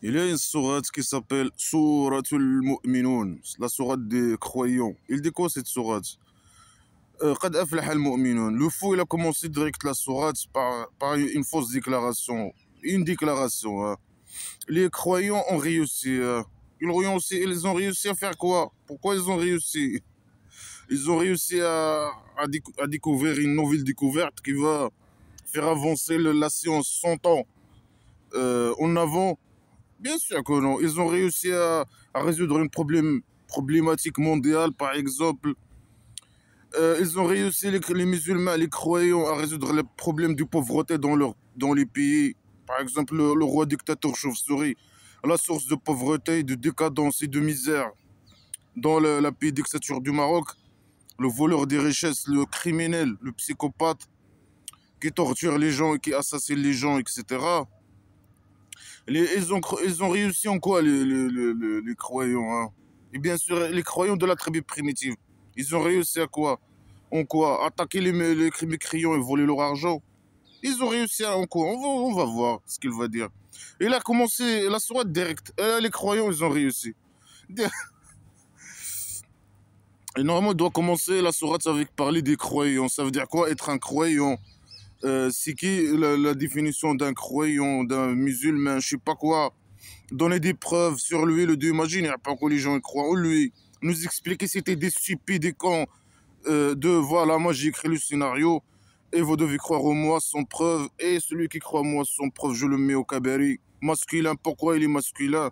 Il y a une sourate qui s'appelle Souratul Mu'minun, la sourate des croyants. Il dit quoi cette sourate? Qad aflaha al-mu'minun. Le fou, il a commencé direct la sourate par une fausse déclaration. Une déclaration. Les croyants ont réussi. Ils ont réussi à faire quoi? Pourquoi ils ont réussi? Ils ont réussi à découvrir une nouvelle découverte qui va faire avancer la science 100 ans en avant. Bien sûr que non. Ils ont réussi à résoudre une problématique mondiale, par exemple. Ils ont réussi, les musulmans, les croyants, à résoudre les problèmes de pauvreté dans les pays. Par exemple, le roi dictateur Chauve-souris, la source de pauvreté, de décadence et de misère dans la pays dictature du Maroc. Le voleur des richesses, le criminel, le psychopathe qui torture les gens et qui assassine les gens, etc. Ils ont réussi en quoi, les croyants, hein? Et bien sûr, les croyants de la tribu primitive. Ils ont réussi à quoi? En quoi? Attaquer les mécréants et voler leur argent. Ils ont réussi en quoi? On va voir ce qu'il va dire. Il a commencé la soirée direct. Les croyants, ils ont réussi. Et normalement, il doit commencer la sourate avec parler des croyants. Ça veut dire quoi, être un croyant? C'est qui la définition d'un croyant, d'un musulman, je sais pas quoi. Donner des preuves sur lui, le Dieu imaginaire, pas que les gens y croient en lui. Nous expliquer c'était des stupides et cons. Voilà, moi j'ai écrit le scénario et vous devez croire en moi sans preuve. Et celui qui croit en moi sans preuve, je le mets au Kabari. Masculin, pourquoi il est masculin?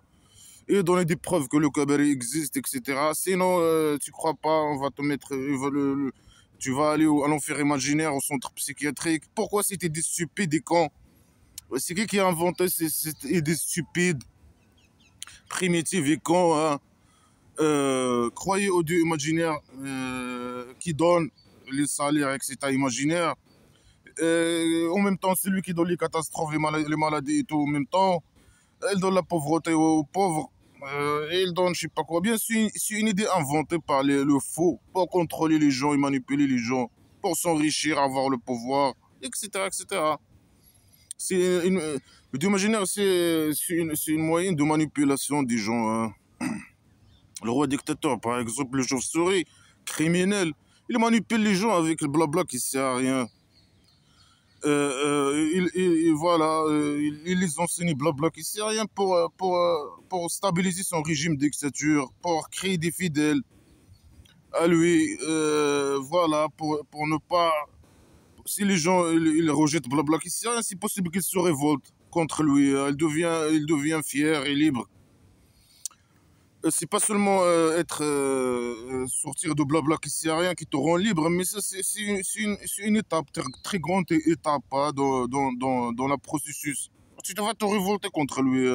Et donner des preuves que le Kabari existe, etc. Sinon, tu crois pas, on va te mettre. Tu vas aller à l'enfer imaginaire, au centre psychiatrique. Pourquoi c'était des stupides, des cons? C'est qui a inventé des stupides, primitifs et cons, hein? Croyez au Dieu imaginaire qui donne les salaires, etc. imaginaires. En même temps, c'est lui qui donne les catastrophes, les maladies et tout. En même temps, elle donne la pauvreté aux pauvres. Et il donne je sais pas quoi. Bien sûr, c'est une idée inventée par le faux pour contrôler les gens et manipuler les gens, pour s'enrichir, avoir le pouvoir, etc. etc. Le Dieu imaginaire, c'est une moyenne de manipulation des gens, hein. Le roi dictateur, par exemple, le chauve-souris, criminel, il manipule les gens avec le blabla qui sert à rien. Voilà, il les enseigne blabla qui sert à rien pour stabiliser son régime de dictature, pour créer des fidèles à lui. Voilà, pour ne pas. Si les gens ils rejettent blabla qui sert à rien, c'est possible qu'ils se révoltent contre lui. Il devient fier et libre. C'est pas seulement sortir de blabla qui sert à rien qui te rend libre, mais ça, c'est une étape, très grande étape, hein, dans le processus. Tu vas te révolter contre lui.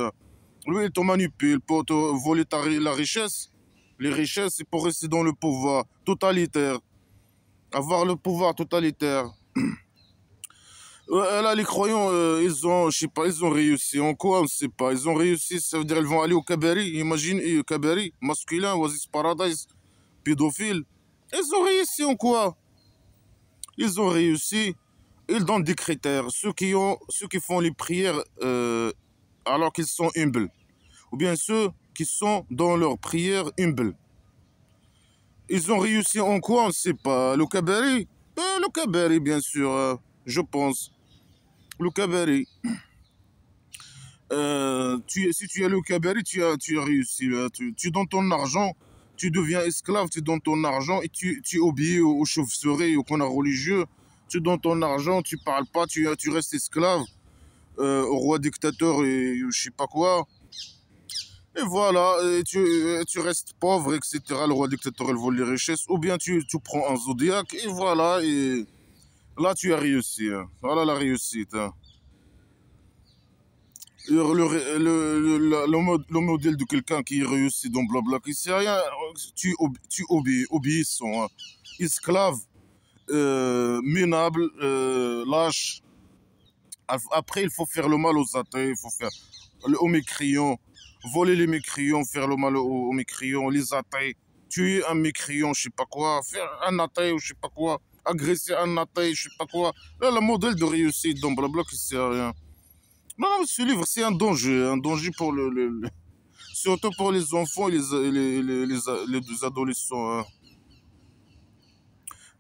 Lui, il te manipule pour te voler la richesse. Les richesses, c'est pour rester dans le pouvoir totalitaire. Avoir le pouvoir totalitaire. Là, les croyants, je sais pas, ils ont réussi. En quoi, on ne sait pas. Ils ont réussi, ça veut dire qu'ils vont aller au Kabari. Imagine, Kabari, masculin, Oasis Paradise, pédophile. Ils ont réussi en quoi? Ils ont réussi. Ils donnent des critères. Ceux qui font les prières alors qu'ils sont humbles. Ou bien ceux qui sont dans leurs prières humbles. Ils ont réussi en quoi? On ne sait pas. Le Kabari? Le Kabari, bien sûr, je pense. Le Kabari. Si tu as le Kabari, tu as réussi. Tu donnes ton argent, tu deviens esclave, tu donnes ton argent et tu obéis aux chauves-souris, aux connards religieux. Tu donnes ton argent, tu parles pas, tu restes esclave au roi dictateur et je sais pas quoi. Et voilà, et tu restes pauvre, etc. Le roi dictateur, il vole les richesses. Ou bien tu prends un zodiaque et voilà, et là tu as réussi, hein. Voilà la réussite, hein. Le modèle de quelqu'un qui réussit dans blabla, qui sait rien, tu obéis, obéissant, hein. Esclave, minable, lâche. Après, il faut faire le mal aux athées, il faut faire aux mécréants, voler les mécréants, faire le mal aux mécréants, les athées, tuer un mécréant, je sais pas quoi, faire un athée ou je sais pas quoi, agresser un athée, je sais pas quoi. Là, le modèle de réussite dans blabla qui sert à rien. Non, non, ce livre, c'est un danger pour surtout pour les enfants et les adolescents, hein.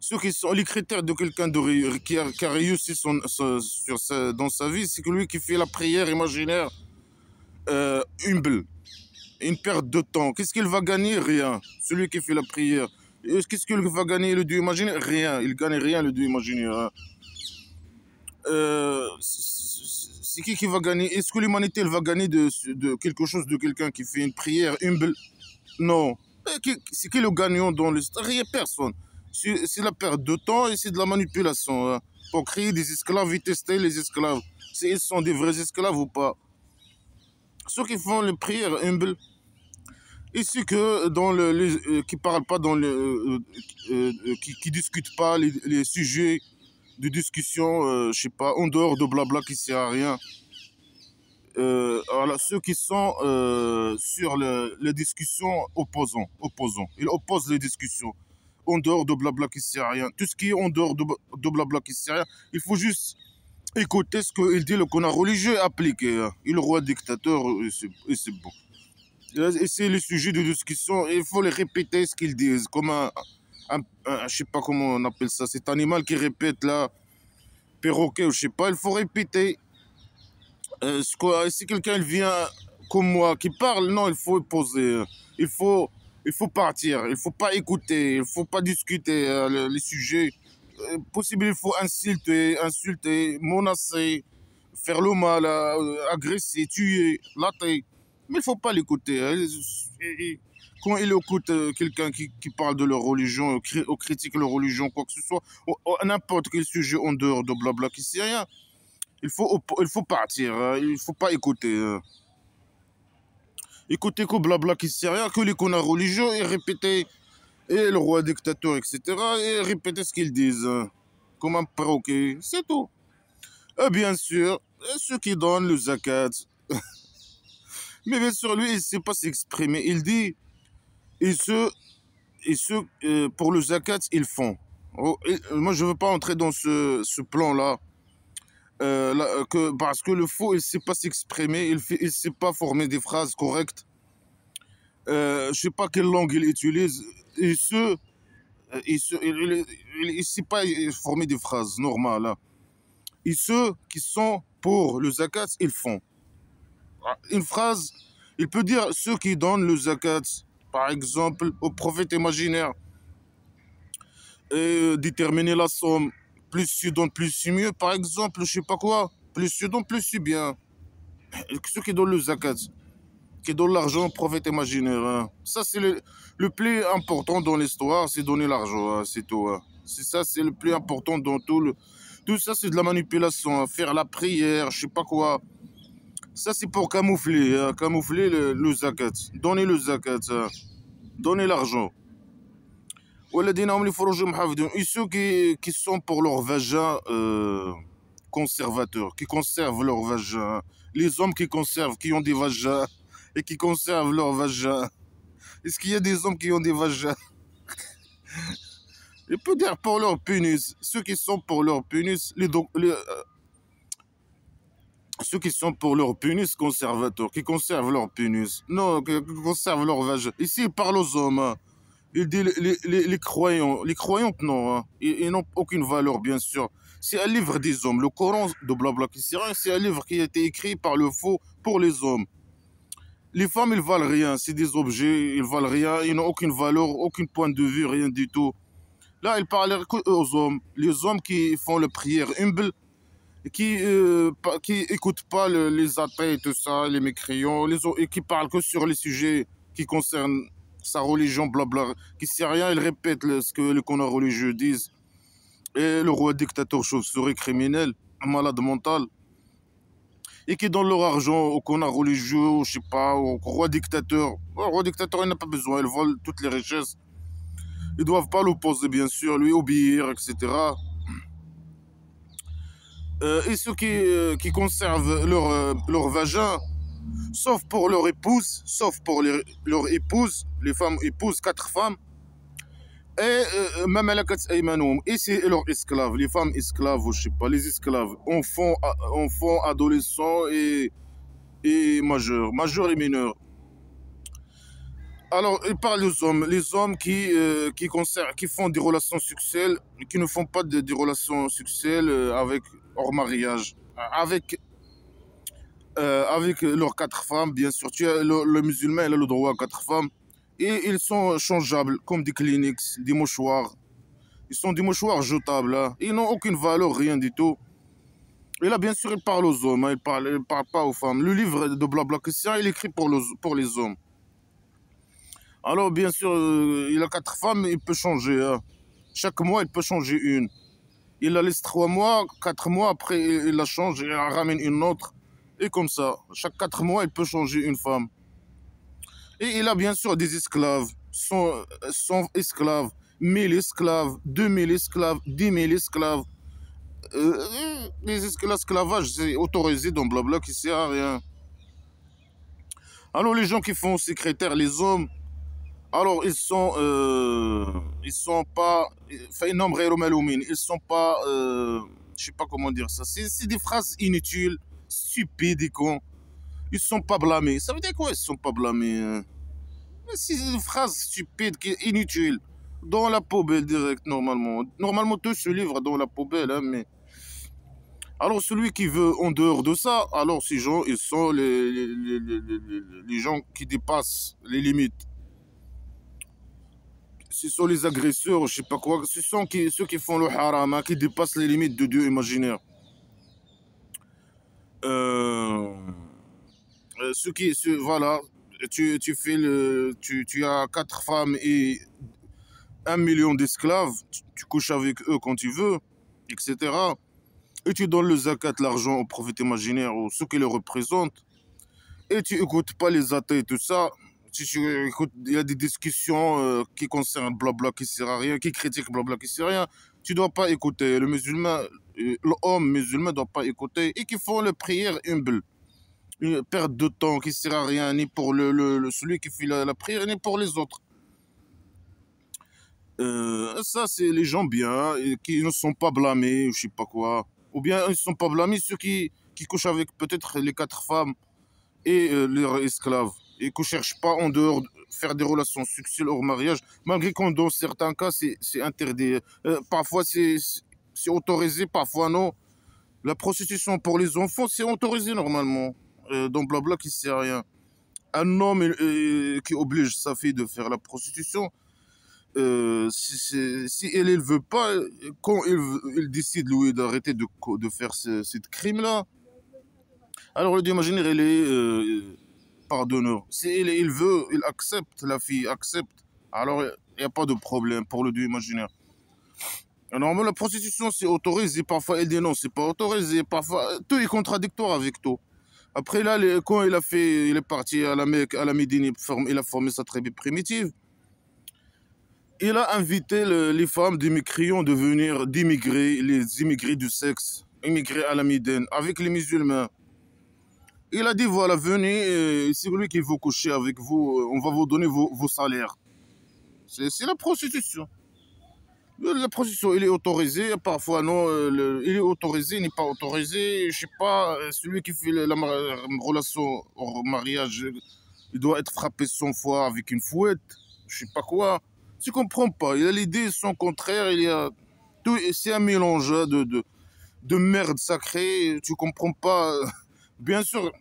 Ceux qui sont les critères de quelqu'un qui a réussi dans sa vie, c'est que lui qui fait la prière imaginaire humble, une perte de temps. Qu'est-ce qu'il va gagner? Rien. Celui qui fait la prière. Qu'est-ce qu'il va gagner le Dieu imaginaire? Rien. Il gagne rien le Dieu imaginaire, hein. C'est qui va gagner? Est-ce que l'humanité elle va gagner de quelque chose de quelqu'un qui fait une prière humble? Non. C'est qui le gagnant dans l'histoire? Rien, personne. C'est la perte de temps et c'est de la manipulation, hein, pour créer des esclaves et tester les esclaves. Si ils sont des vrais esclaves ou pas. Ceux qui font les prières humbles, et ceux que qui parlent pas dans qui discutent pas les sujets de discussion, je sais pas, en dehors de blabla qui sert à rien. Voilà, ceux qui sont sur les discussions opposants. Ils opposent les discussions en dehors de blabla qui sert à rien. Tout ce qui est en dehors de blabla qui sert à rien, il faut juste écouter ce qu'il dit, le connard religieux appliqué, hein. Et le roi dictateur, et c'est bon. Et c'est le sujet de discussion, il faut les répéter ce qu'ils disent, comme je sais pas comment on appelle ça, cet animal qui répète là, perroquet ou je sais pas, il faut répéter. Si quelqu'un vient comme moi qui parle, non, il faut poser, il faut, il faut partir, il faut pas écouter, il faut pas discuter les sujets. Possible, il faut insulter, menacer, faire le mal, agresser, tuer, latter. Mais il faut pas l'écouter, hein. Quand il écoute quelqu'un qui parle de leur religion, ou critique leur religion, quoi que ce soit, ou n'importe quel sujet en dehors de blabla qui sait rien, il faut partir, hein. Il faut pas écouter, hein. Écouter que blabla qui sait rien, que les connards religieux et répéter, et le roi dictateur, etc. et répéter ce qu'ils disent, hein, comme un perroquet, c'est tout. Et bien sûr, ceux qui donnent le zakat. Mais bien sûr, lui, il ne sait pas s'exprimer. Il dit, et ceux pour le zakat, ils font. Oh, moi, je ne veux pas entrer dans ce plan-là. Parce que le faux, il ne sait pas s'exprimer, il ne sait pas former des phrases correctes. Je ne sais pas quelle langue il utilise. Et il ne sait pas former des phrases normales, hein. Et ceux qui sont pour le zakat, ils font. Une phrase, il peut dire ceux qui donnent le zakat, par exemple, au prophète imaginaire, et déterminer la somme, plus tu donnes, plus c'est mieux, par exemple, je sais pas quoi, plus tu donnes, plus c'est bien. Ceux qui donnent le zakat, qui donnent l'argent au prophète imaginaire, hein. Ça, c'est le plus important dans l'histoire, c'est donner l'argent, hein, c'est tout, hein. C'est ça, c'est le plus important dans tout. Tout ça, c'est de la manipulation, hein. Faire la prière, je sais pas quoi. Ça, c'est pour camoufler, hein, camoufler le zakat. Donner le zakat, hein. Donner l'argent. Et ceux qui sont pour leur vagin conservateur, qui conservent leur vagin. Les hommes qui conservent, qui ont des vagins et qui conservent leur vagin. Est-ce qu'il y a des hommes qui ont des vagins? Et peut dire pour leur pénis. Ceux qui sont pour leur pénis, ceux qui sont pour leur pénis conservateur, qui conservent leur pénis. Non, qui conservent leur vagin. Ici, il parle aux hommes, hein. Il dit les croyants. Les croyantes, non, hein. Ils n'ont aucune valeur, bien sûr. C'est un livre des hommes. Le Coran de blabla qui sait rien, c'est un livre qui a été écrit par le faux pour les hommes. Les femmes, ils valent rien. C'est des objets, ils valent rien. Ils n'ont aucune valeur, aucun point de vue, rien du tout. Là, il parle aux hommes. Les hommes qui font la prière humble, qui écoutent pas les athées et tout ça, les mécréants, et qui parlent que sur les sujets qui concernent sa religion, blabla, qui sait rien, il répète ce que les connards religieux disent. Et le roi dictateur chauve-souris criminel, malade mental, et qui donne leur argent aux connards religieux, je sais pas, au roi dictateur. Le roi dictateur, il n'a pas besoin, il vole toutes les richesses. Ils doivent pas l'opposer, bien sûr, lui obéir, etc. Et ceux qui conservent leur vagin, sauf pour leur épouse, sauf pour leur épouse, les femmes épousent 4 femmes, Et même malakat aymanoum, et c'est leurs esclaves, les femmes esclaves, ou je sais pas, les esclaves, enfants, adolescents et majeurs et mineurs. Alors, il parle les hommes qui font des relations sexuelles, qui ne font pas des relations sexuelles avec hors mariage, avec leurs quatre femmes, bien sûr. Le musulman, il a le droit à quatre femmes. Et ils sont changeables, comme des Kleenex, des mouchoirs. Ils sont des mouchoirs jetables, hein. Ils n'ont aucune valeur, rien du tout. Et là, bien sûr, il parle aux hommes, hein. Il parle pas aux femmes. Le livre de Blabla Christian, il écrit pour les hommes. Alors, bien sûr, il a quatre femmes, il peut changer, hein. Chaque mois, il peut changer une. Il la laisse 3 mois, 4 mois, après, il la change, il en ramène une autre. Et comme ça, chaque 4 mois, il peut changer une femme. Et il a bien sûr des esclaves, 100 esclaves, 1000 esclaves, 2000 esclaves, 10 000 esclaves. L'esclavage, c'est autorisé dans Blabla qui sert à rien. Alors les gens qui font secrétaire, les hommes, alors ils sont pas, ils sont pas, je sais pas comment dire ça. C'est des phrases inutiles, stupides et cons. Ils sont pas blâmés. Ça veut dire quoi, ils sont pas blâmés, hein? C'est une phrase stupide, inutile. Dans la poubelle direct, normalement. Normalement, tout se livre dans la poubelle, hein, mais... Alors, celui qui veut en dehors de ça, alors ces gens, ils sont les gens qui dépassent les limites. Ce sont les agresseurs, je sais pas quoi. Ce sont ceux qui font le haram, hein, qui dépassent les limites de Dieu imaginaire. Euh, voilà, tu fais tu as quatre femmes et 1 million d'esclaves, tu couches avec eux quand tu veux, etc. Et tu donnes le zakat, l'argent au prophète imaginaire ou ceux qui le représentent. Et tu écoutes pas les athées et tout ça. Si tu écoutes, il y a des discussions qui concernent blabla qui sert à rien, qui critiquent blabla qui sert à rien. Tu dois pas écouter. Le musulman, l'homme musulman doit pas écouter et qui font les prières humbles. Une perte de temps qui sert à rien, ni pour celui qui fait la prière, ni pour les autres. Ça, c'est les gens bien, et qui ne sont pas blâmés, ou je sais pas quoi. Ou bien ils ne sont pas blâmés, ceux qui couchent avec peut-être les quatre femmes et leurs esclaves. Et qui ne cherchent pas en dehors de faire des relations sexuelles hors mariage, malgré que dans certains cas, c'est interdit. Parfois, c'est autorisé, parfois non. La prostitution pour les enfants, c'est autorisé normalement. Dans Blabla, qui ne sert à rien. Un homme qui oblige sa fille de faire la prostitution, si elle ne veut pas, quand il décide, lui, d'arrêter de faire ce crime-là, alors le Dieu imaginaire, il est pardonneur. Si il veut, il accepte, la fille accepte, alors il n'y a pas de problème pour le Dieu imaginaire. Normalement, la prostitution, c'est autorisé. Parfois, elle dit non, c'est pas autorisé. Parfois, tout est contradictoire avec tout. Après, là, quand il est parti à la Mecque, à la Médine, il a formé sa tribu primitive. Il a invité les femmes d'immigrants de venir, d'immigrer, les immigrés du sexe, immigrer à la Médine, avec les musulmans. Il a dit, voilà, venez, c'est lui qui veut coucher avec vous, on va vous donner vos salaires. C'est la prostitution. La prostitution, il est autorisé, parfois non, il est autorisé, il n'est pas autorisé. Je sais pas, celui qui fait la relation au mariage, il doit être frappé 100 fois avec une fouette, je sais pas quoi. Tu comprends pas, il y a l'idée son contraire, il y a tout, c'est un mélange de merde sacrée, tu comprends pas. Bien sûr,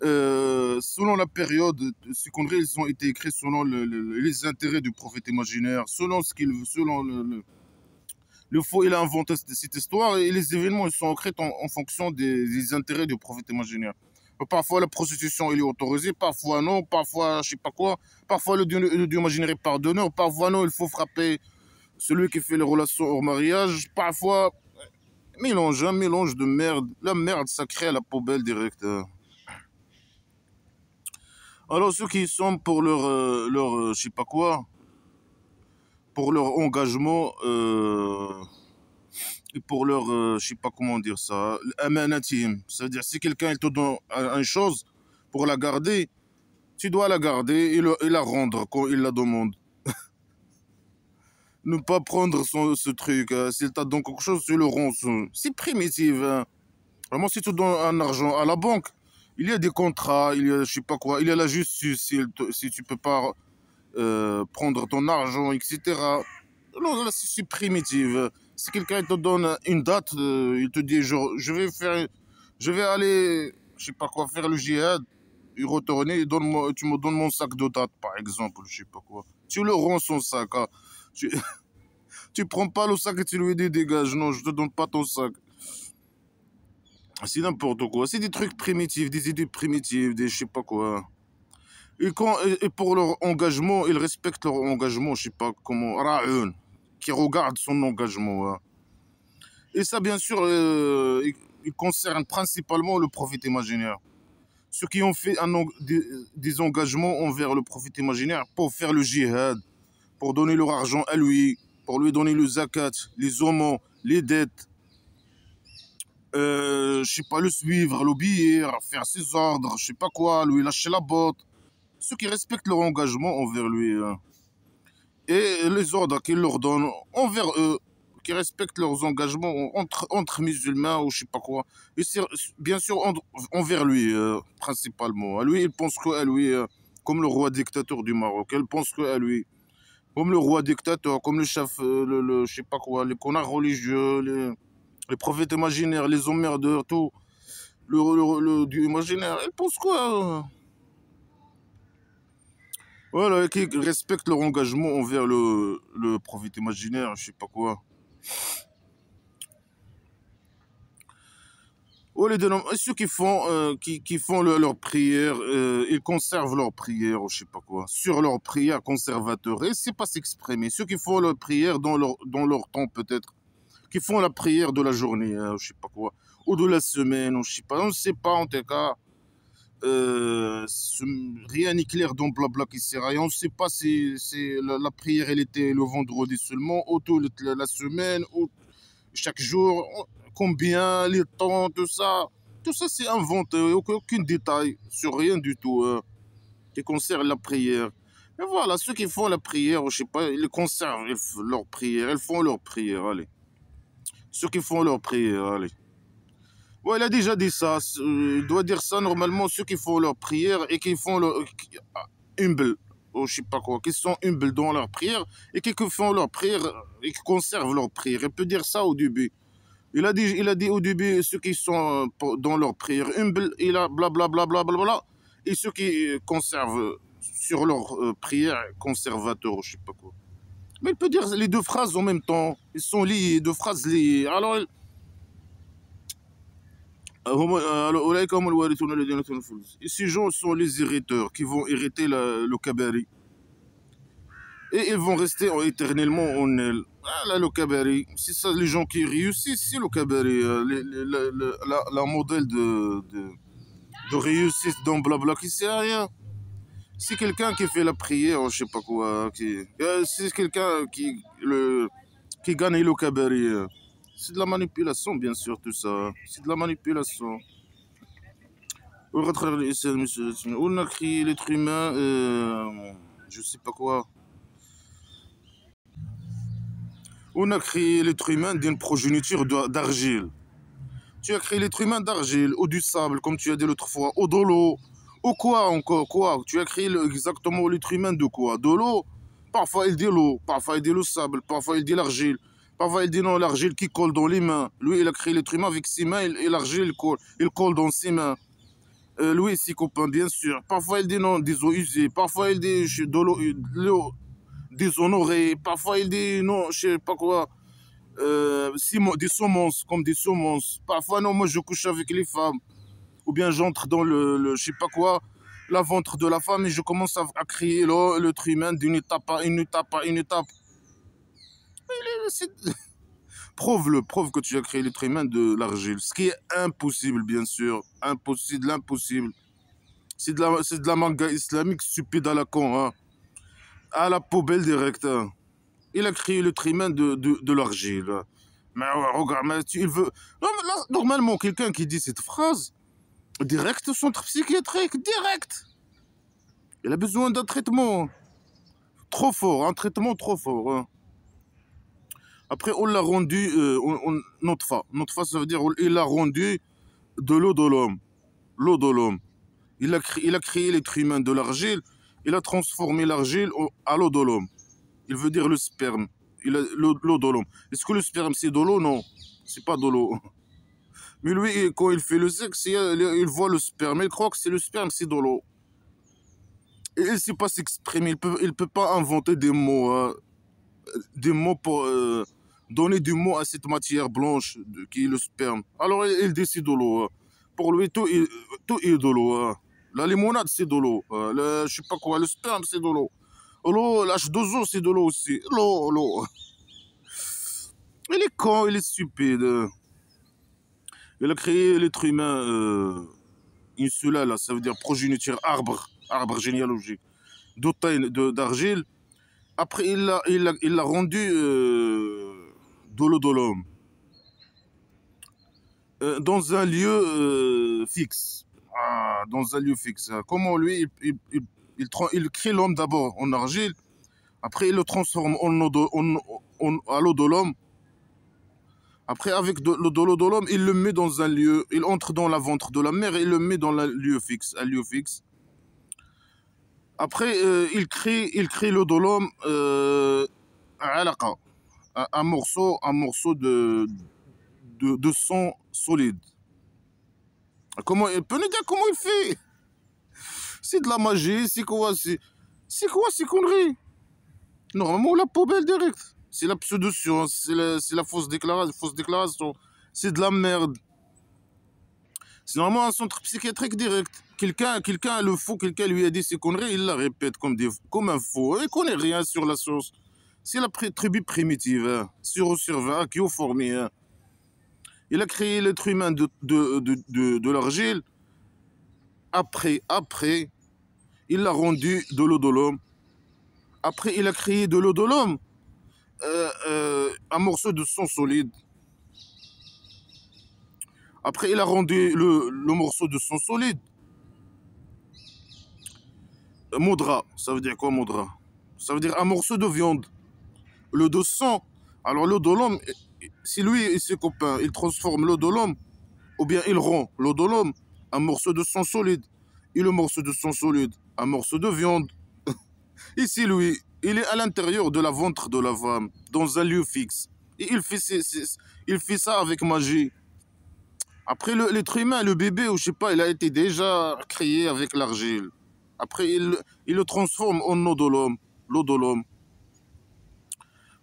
selon la période secondaire, ils ont été écrits selon les intérêts du prophète imaginaire, selon ce qu'il veut, selon le faux, il a inventé cette histoire et les événements ils sont écrits en fonction des intérêts du prophète imaginaire. Parfois la prostitution il est autorisée, parfois non, parfois je sais pas quoi, parfois le Dieu imaginaire est pardonneur, parfois non, il faut frapper celui qui fait les relations hors mariage, parfois un mélange de merde, la merde sacrée à la poubelle directe. Alors ceux qui sont pour je sais pas quoi, pour leur engagement et pour leur, je sais pas comment dire ça, amanatihim. C'est-à-dire si quelqu'un il te donne une chose pour la garder, tu dois la garder et la rendre quand il la demande. Ne pas prendre ce truc. S'il t'a donné quelque chose, tu le rends. C'est primitif. Hein. Vraiment, si tu donnes un argent à la banque, il y a des contrats, il y a je sais pas quoi, il y a la justice si tu peux pas prendre ton argent, etc. Non, là, c'est primitif. Si quelqu'un te donne une date, il te dit genre, je vais aller, je sais pas quoi, faire le djihad, et retourner, et tu me donnes mon sac de date, par exemple, je sais pas quoi. Tu le rends son sac. Hein. Tu, tu prends pas le sac et tu lui dis dégage. Non, je te donne pas ton sac. C'est n'importe quoi. C'est des trucs primitifs, des idées primitives, des je sais pas quoi. Et pour leur engagement, ils respectent leur engagement, je sais pas comment. Ra'un, qui regarde son engagement. Hein. Et ça, bien sûr, il concerne principalement le prophète imaginaire. Ceux qui ont fait des engagements envers le prophète imaginaire pour faire le djihad, pour donner leur argent à lui, pour lui donner le zakat, les aumônes, les dettes, je sais pas, le suivre, l'obéir, faire ses ordres, je sais pas quoi, lui lâcher la botte. Ceux qui respectent leur engagement envers lui. Hein. Et les ordres qu'il leur donne envers eux, qui respectent leurs engagements entre musulmans ou je sais pas quoi. Et c'est bien sûr envers lui, principalement. À lui, il pense qu'à lui, comme le roi dictateur du Maroc, il pense qu'à lui. Comme le roi dictateur, comme le chef, je sais pas quoi, les connards religieux, les prophètes imaginaires, les emmerdeurs, tout. Le dieu imaginaire, il pense quoi? Voilà, qui respectent leur engagement envers le prophète imaginaire, je sais pas quoi. Oh, ceux qui font leur prière, ils conservent leur prière, ou je sais pas quoi, sur leur prière conservateur. Et c'est pas s'exprimer. Ceux qui font leur prière dans leur temps, peut-être, qui font la prière de la journée, je sais pas quoi, ou de la semaine, ou je sais pas, on ne sait pas en tout cas. Rien n'est clair dans Blabla qui sert à rien. On ne sait pas si la prière elle était le vendredi seulement, ou toute la semaine, ou chaque jour, combien, les temps, tout ça. Tout ça, c'est inventé, aucun détail sur rien du tout qui concerne la prière. Et voilà, ceux qui font la prière, je sais pas, ils conservent leur prière, ils font leur prière, allez. Ceux qui font leur prière, allez. Ouais, il a déjà dit ça. Il doit dire ça normalement, ceux qui font leur prière et qui font leur humble, ou je sais pas quoi, qui sont humbles dans leur prière et qui font leur prière et qui conservent leur prière. Il peut dire ça au début. Il a dit au début ceux qui sont dans leur prière humble, il a blablabla, bla, bla, bla, bla, et ceux qui conservent sur leur prière conservateur, ou je sais pas quoi. Mais il peut dire les deux phrases en même temps. Ils sont liés, deux phrases liées. Alors, et ces gens sont les hériteurs qui vont hériter le Kabari. Et ils vont rester éternellement en elle. Ah, là, le Kabari, c'est ça les gens qui réussissent, c'est le Kabari. La modèle de réussite dans Blabla qui sert à rien. C'est quelqu'un qui fait la prière, je sais pas quoi. C'est quelqu'un qui gagne le Kabari. C'est de la manipulation, bien sûr, tout ça. C'est de la manipulation. On a créé l'être humain, je sais pas quoi. On a créé l'être humain d'une progéniture d'argile. Tu as créé l'être humain d'argile, ou du sable, comme tu as dit l'autre fois, ou de l'eau. Ou quoi encore, quoi? Tu as créé exactement l'être humain de quoi? De l'eau? Parfois il dit l'eau, parfois il dit le sable, parfois il dit l'argile. Parfois il dit non, l'argile qui colle dans les mains. Lui, il a créé l'être humain avec ses mains et l'argile il colle dans ses mains. Lui et ses copains, bien sûr. Parfois, il dit non, des eaux usées. Parfois, il dit de l'eau déshonorée. Parfois, il dit non, je sais pas quoi. Des semences, comme des semences. Parfois, non, moi, je couche avec les femmes. Ou bien, j'entre dans je sais pas quoi, la ventre de la femme et je commence à créer le humain d'une étape à une étape à une étape. Prouve que tu as créé l'être humain de l'argile. Ce qui est impossible, bien sûr. Impossible, l'impossible. C'est de la manga islamique stupide à la con, hein. À la poubelle direct. Hein. Il a créé le trimain de l'argile. Mais regarde, il veut. Non, mais là, normalement, quelqu'un qui dit cette phrase, direct, centre psychiatrique, direct. Il a besoin d'un traitement trop fort, un traitement trop fort. Hein. Après, on l'a rendu notfa. Notfa, ça veut dire il l'a rendu de l'eau de l'homme. L'eau de l'homme. Il a créé l'être humain de l'argile. Il a transformé l'argile à l'eau de l'homme. Il veut dire le sperme. L'eau de l'homme. Est-ce que le sperme, c'est de l'eau? Non. C'est pas de l'eau. Mais lui, quand il fait le sexe, il voit le sperme. Il croit que c'est le sperme, c'est de l'eau. Et il ne sait pas s'exprimer. Il peut pas inventer des mots pour donner des mots à cette matière blanche qui est le sperme. Alors il décide de l'eau. Pour lui, tout est de l'eau. La limonade, c'est de l'eau. Je sais pas quoi, le sperme, c'est de l'eau. L'eau, l'H2O, c'est de l'eau aussi. L'eau. Il est con, il est stupide. Il a créé l'être humain insula, là, ça veut dire progéniture, arbre généalogique, de taille d'argile. Après, il l'a rendu de l'eau de l'homme, dans un lieu fixe. Ah, dans un lieu fixe. Comment lui, il crée l'homme d'abord en argile, après il le transforme à l'eau de l'homme. Après, avec l'eau de l'homme, il le met dans un lieu, il entre dans la ventre de la mère et il le met dans un lieu fixe. Après, il crée l'eau de l'homme, alaqa, un morceau de sang solide. Comment, il peut nous dire comment il fait? C'est de la magie, c'est quoi ces conneries? Normalement, la poubelle direct. C'est la pseudo-science, c'est la fausse déclaration. C'est de la merde. C'est normalement un centre psychiatrique direct. Quelqu'un le faux, quelqu'un lui a dit ces conneries, il la répète comme un faux. Il connaît rien sur la sauce. C'est la tribu primitive, hein, sur 20, qui ont formé. Hein. Il a créé l'être humain de l'argile. Après, il l'a rendu de l'eau de l'homme. Après, il a créé de l'eau de l'homme un morceau de sang solide. Après, il a rendu le morceau de sang solide. Modra, ça veut dire quoi, Modra? Ça veut dire un morceau de viande. Le de sang. Alors, l'eau de l'homme, si lui et ses copains, ils transforment l'eau de l'homme, ou bien ils rend l'eau de l'homme un morceau de sang solide. Et le morceau de sang solide, un morceau de viande. Ici, lui, il est à l'intérieur de la ventre de la femme, dans un lieu fixe. Et il fait ça avec magie. Après, l'être humain, le bébé, ou je sais pas, il a été déjà créé avec l'argile. Après, il le transforme en eau de l'homme, l'eau de l'homme.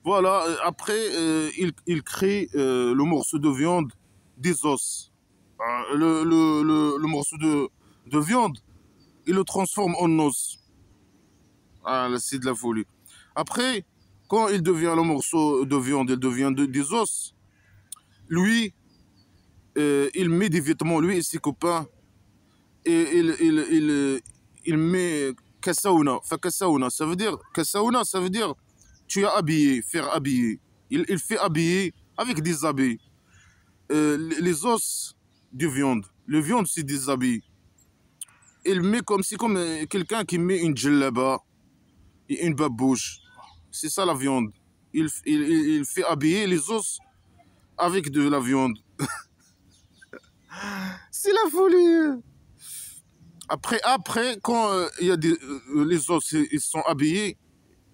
Voilà, après, il crée le morceau de viande des os. Le morceau de viande, il le transforme en os. Ah, là, c'est de la folie. Après, quand il devient le morceau de viande, il devient des os, lui, il met des vêtements, lui et ses copains, et il met kassaouna. Kassaouna, ça veut dire tu as habillé, faire habiller. Il fait habiller avec des habits. Les os de viande. Le viande, c'est des habits. Il met comme quelqu'un qui met une djellaba et une babouche. C'est ça la viande. Il fait habiller les os avec de la viande. C'est la folie. Après quand il y a les os, ils sont habillés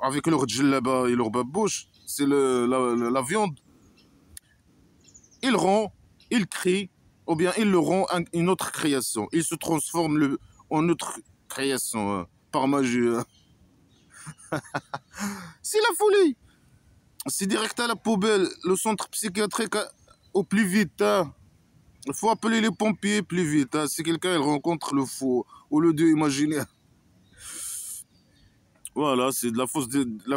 avec leur djellaba et leur babouche, c'est la viande. Il rend, il crie, ou bien il le rend une autre création. Il se transforme en autre création par magie. C'est la folie. C'est direct à la poubelle, le centre psychiatrique au plus vite. Hein. Il faut appeler les pompiers plus vite. Hein. Si quelqu'un il rencontre le faux, au lieu d'imaginer. Voilà, c'est de la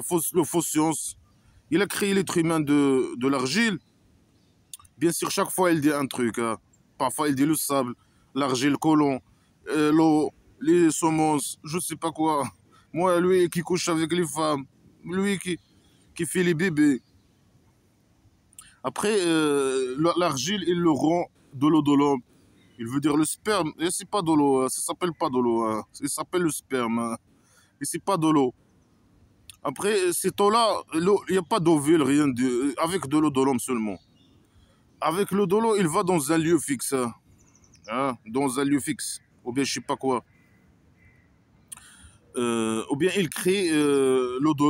fausse science. Il a créé l'être humain de l'argile. Bien sûr, chaque fois, il dit un truc. Hein. Parfois, il dit le sable, l'argile, colon, l'eau, les semences, je sais pas quoi. Moi, lui qui couche avec les femmes, lui qui fait les bébés. Après, l'argile, il le rend de l'eau de l'homme. Il veut dire le sperme. Et c'est pas de l'eau, ça s'appelle pas de l'eau. Hein. Ça s'appelle le sperme. Hein. Et c'est pas de l'eau. Après, cette eau-là, il n'y a pas d'eau vive, rien de, avec de l'eau de l'homme seulement. Avec l'eau de l'eau, il va dans un lieu fixe, hein, dans un lieu fixe, ou bien je sais pas quoi. Ou bien il crée l'eau de,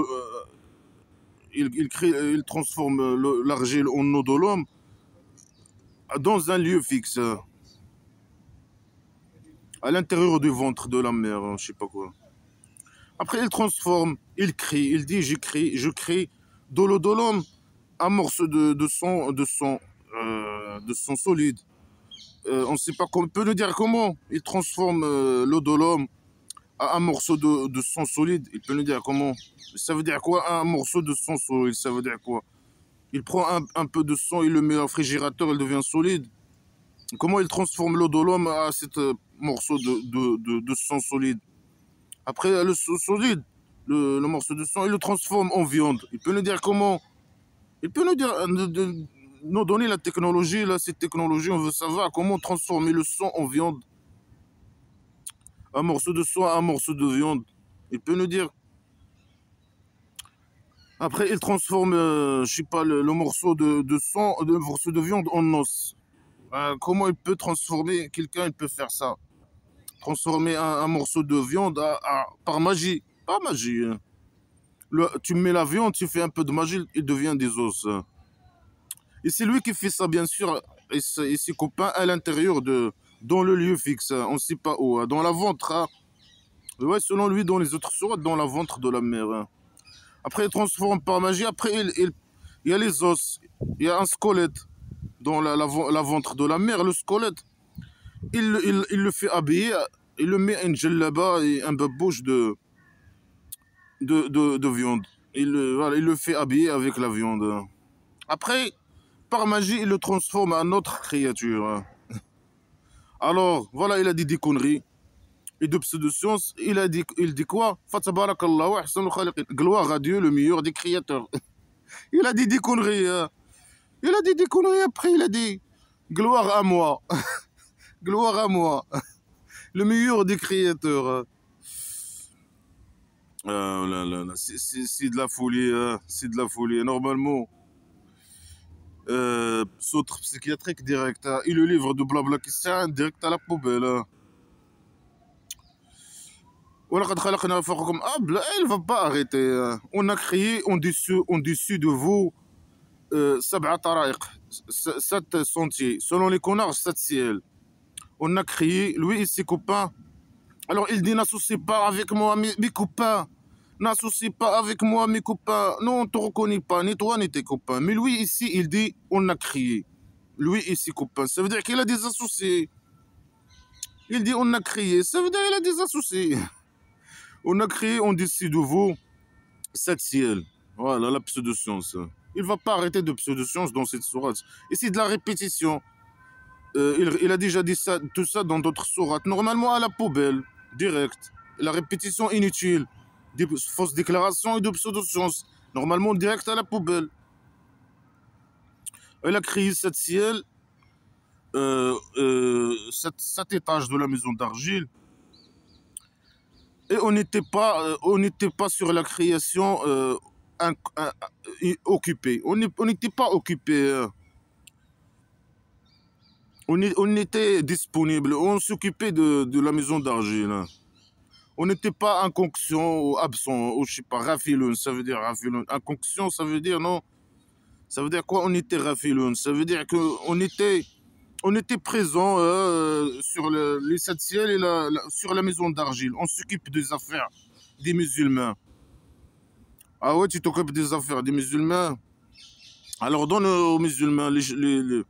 il crée, il transforme l'argile en eau de l'homme dans un lieu fixe, à l'intérieur du ventre de la mer, hein, je sais pas quoi. Après, il transforme, il crée, il dit je crée de l'eau de l'homme un morceau de sang solide. On ne sait pas, on peut le dire comment. Il transforme l'eau de l'homme à un morceau de sang solide. Il peut nous dire comment. Ça veut dire quoi un morceau de sang solide? Ça veut dire quoi? Il prend un peu de sang, il le met au réfrigérateur, il devient solide. Comment il transforme l'eau de l'homme à ce morceau de sang solide? Après, le solide, le morceau de sang, il le transforme en viande. Il peut nous dire comment? Il peut nous dire, nous donner la technologie, là, cette technologie, on veut savoir comment transformer le sang en viande. Un morceau de sang à un morceau de viande. Il peut nous dire. Après, il transforme, je sais pas, le morceau de sang, le morceau de viande en os. Comment il peut transformer, quelqu'un, il peut faire ça. Transformer un morceau de viande par magie. Pas magie, hein. Tu mets la viande, tu fais un peu de magie, il devient des os, hein. Et c'est lui qui fait ça, bien sûr, et ses copains à l'intérieur dans le lieu fixe, hein. On ne sait pas où, hein. Dans la ventre, hein. Ouais, selon lui, dans les autres sourates, dans la ventre de la mer, hein. Après, il transforme par magie. Après, il y a les os. Il y a un squelette dans la ventre de la mer. Le squelette, il le fait habiller. Il le met un djellaba et un babouche de viande. Voilà, il le fait habiller avec la viande. Après, par magie, il le transforme en autre créature. Alors, voilà, il a dit des conneries et de pseudo-science. Il dit quoi? Fatabarakallahu ahsanul khaliqin. Gloire à Dieu, le meilleur des créateurs. Il a dit des conneries. Il a dit des conneries. Après, il a dit gloire à moi. Gloire à moi. Le meilleur des créateurs. Là, là, là. C'est de la folie. C'est de la folie. Normalement, centre psychiatrique direct. Et le livre de Blabla qui sert direct à la poubelle. ولقد خلقنا فوقكم. Ah, elle va pas arrêter. On a créé en dessus de vous سبع طرائق, 7 sentiers. Selon les connards, 7 ciels. On a créé, lui et ses copains. Alors il dit, n'associe pas avec moi mes copains. N'associe pas avec moi mes copains. Non, on ne te reconnaît pas, ni toi ni tes copains. Mais lui ici, il dit, on a créé. Lui et ses copains. Ça veut dire qu'il a des associés. Il dit, on a créé. Ça veut dire qu'il a des associés. On a créé en-dessus de vous 7 ciels. Voilà, la pseudo-science. Il ne va pas arrêter de pseudo-science dans cette sourate. Et c'est de la répétition. Il a déjà dit ça, tout ça dans d'autres sourates. Normalement, à la poubelle, direct. La répétition inutile. Des fausses déclarations et de pseudo-science. Normalement, direct à la poubelle. Il a créé 7 ciels, 7 étages de la maison d'argile. Et on n'était pas sur la création occupé. On n'était pas occupé. On était disponible. On s'occupait de la maison d'argile. On n'était pas inconscient ou absent, ou je sais pas, rafiloun, ça veut dire rafiloun. Inconscient, ça veut dire non. Ça veut dire quoi? On était rafiloun. Ça veut dire qu'on était présent sur les 7 ciels et sur la maison d'argile. On s'occupe des affaires des musulmans. Ah ouais, tu t'occupes des affaires des musulmans. Alors donne aux musulmans les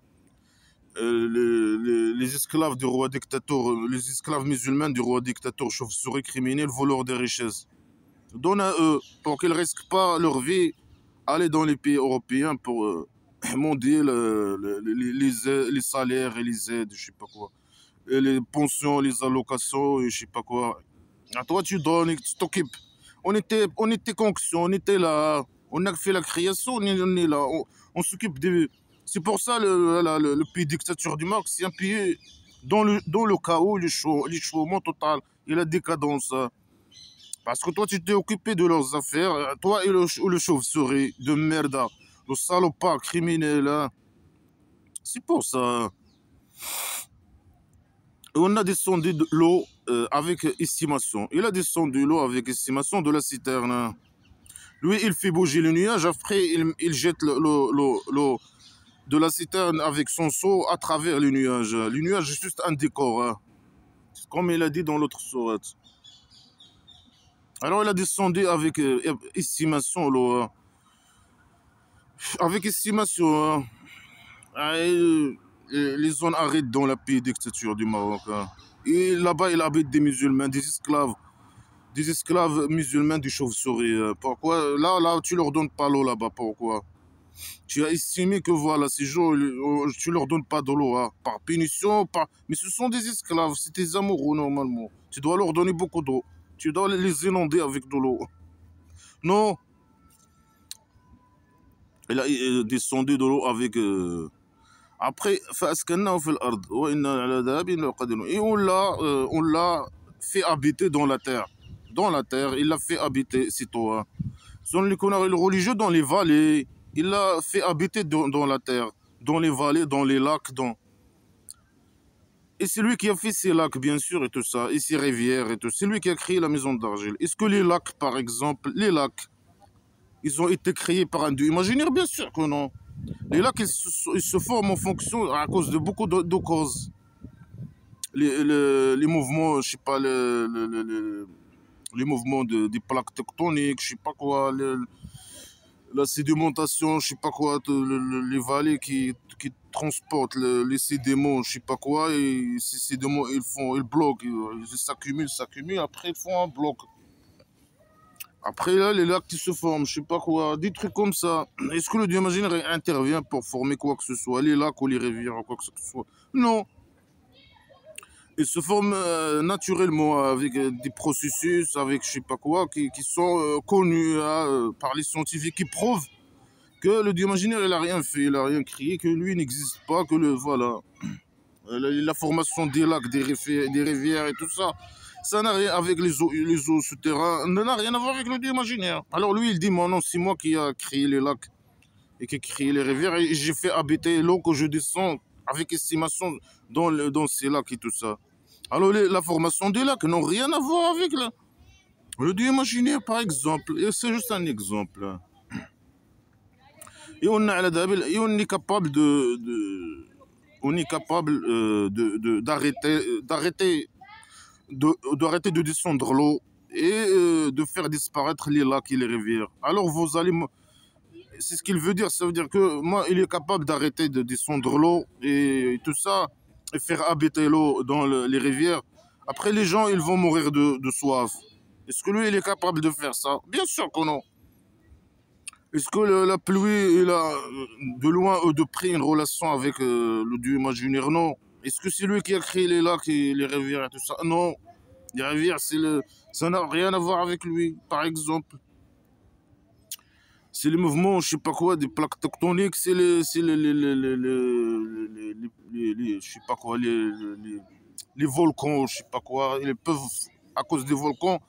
esclaves du roi dictateur, les esclaves musulmans du roi dictateur chauve-souris criminel, voleur des richesses. Donne à eux pour qu'ils ne risquent pas leur vie, aller dans les pays européens pour mendier les salaires et les aides, je sais pas quoi. Et les pensions, les allocations, et je sais pas quoi. À toi, tu donnes et tu t'occupes. On était conscients, on était là. On a fait la création, on est là. On s'occupe des. C'est pour ça le pays dictature du Maroc, c'est un pays dans le chaos, le chômement total et la décadence. Parce que toi, tu t'es occupé de leurs affaires, toi et le chauve-souris de merde, le salopard criminel. Hein. C'est pour ça. On a descendu de l'eau avec estimation. Il a descendu l'eau avec estimation de la citerne. Lui, il fait bouger le nuage. Après, il jette l'eau de la citerne avec son seau à travers le nuage. Le nuage est juste un décor. Hein. Comme il a dit dans l'autre sourate. Alors, il a descendu avec estimation l'eau. Hein. Avec estimation. Hein. Ah, les zones arrêtent dans la pays dictature du Maroc. Hein. Et là-bas, il habite des musulmans, des esclaves musulmans du chauve-souris. Pourquoi là, tu leur donnes pas l'eau là-bas. Pourquoi? Tu as estimé que voilà, ces gens, tu leur donnes pas de l'eau, hein, par punition, mais ce sont des esclaves, c'est des amoureux normalement. Tu dois leur donner beaucoup d'eau. Tu dois les inonder avec de l'eau. Non, il a descendu de l'eau avec. Après, et on l'a fait habiter dans la terre. Dans la terre, il l'a fait habiter, c'est toi. Selon les religieux, dans les vallées, il l'a fait habiter dans la terre, dans les vallées, dans les lacs. Et c'est lui qui a fait ces lacs, bien sûr, et tout ça, et ces rivières, et tout. C'est lui qui a créé la maison d'argile. Est-ce que les lacs, par exemple, ils ont été créés par un dieu imaginaire? Bien sûr que non. Les lacs, ils se forment en fonction, à cause de beaucoup de causes. Les mouvements, je sais pas, les mouvements des plaques tectoniques, je sais pas quoi, la sédimentation, je sais pas quoi, les vallées qui transportent les sédiments, je sais pas quoi, et ces sédiments, ils bloquent, ils s'accumulent, après ils font un bloc. Après là, les lacs qui se forment, je sais pas quoi, des trucs comme ça. Est-ce que le dieu imaginaire intervient pour former quoi que ce soit, les lacs ou les rivières ou quoi que ce soit? Non. Ils se forment naturellement avec des processus, avec je sais pas quoi, qui sont connus hein, par les scientifiques, qui prouvent que le dieu imaginaire, il a rien fait, il a rien créé, que lui n'existe pas, que voilà. La formation des lacs, des rivières et tout ça, ça n'a rien avec les eaux souterraines, n'a rien à voir avec le dieu imaginaire. Alors lui, il dit, moi non, c'est moi qui a créé les lacs et qui a créé les rivières, et j'ai fait habiter l'eau que je descends avec estimation dans ces lacs et tout ça. Alors la formation des lacs n'ont rien à voir avec le dieu imaginaire, par exemple. Et c'est juste un exemple. Et on est capable on est capable d'arrêter de descendre l'eau et de faire disparaître les lacs et les rivières. Alors vous allez, c'est ce qu'il veut dire. Ça veut dire que moi, il est capable d'arrêter de descendre l'eau et tout ça et faire habiter l'eau dans les rivières. Après, les gens, ils vont mourir de soif. Est-ce que lui, il est capable de faire ça? Bien sûr que non. Est-ce que la pluie, il a de loin ou de près une relation avec le dieu imaginaire? Non. Est-ce que c'est lui qui a créé les lacs et les rivières et tout ça? Non. Les rivières, ça n'a rien à voir avec lui, par exemple. C'est les mouvements, je sais pas quoi, des plaques tectoniques, c'est je sais pas quoi, les volcans, je sais pas quoi. Ils peuvent, à cause des volcans,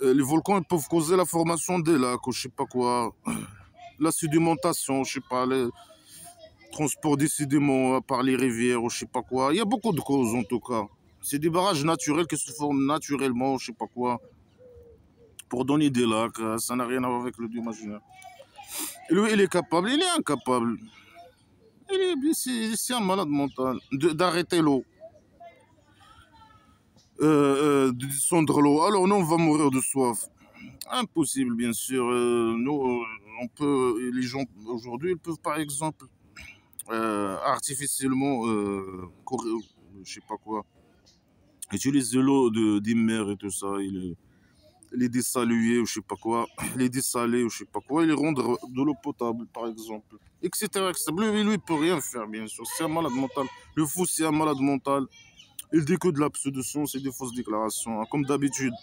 les volcans ils peuvent causer la formation des lacs, je sais pas quoi. La sédimentation, je sais pas, le transport des sédiments par les rivières, je sais pas quoi. Il y a beaucoup de causes en tout cas. C'est des barrages naturels qui se forment naturellement, je sais pas quoi, pour donner des lacs. Ça n'a rien à voir avec le dieu imaginaire. Et lui, il est capable, il est incapable. C'est un malade mental d'arrêter l'eau, de descendre l'eau. Alors nous, on va mourir de soif. Impossible, bien sûr. Nous, on peut, les gens aujourd'hui, ils peuvent par exemple artificiellement, je sais pas quoi, utiliser l'eau des mers et tout ça, les dessaler ou je sais pas quoi, les dessaler ou je sais pas quoi, et les rendre de l'eau potable par exemple, etc. etc. Lui, il peut rien faire, bien sûr, c'est un malade mental. Le fou, c'est un malade mental. Il dit que de la pseudo-science et des fausses déclarations, hein, comme d'habitude.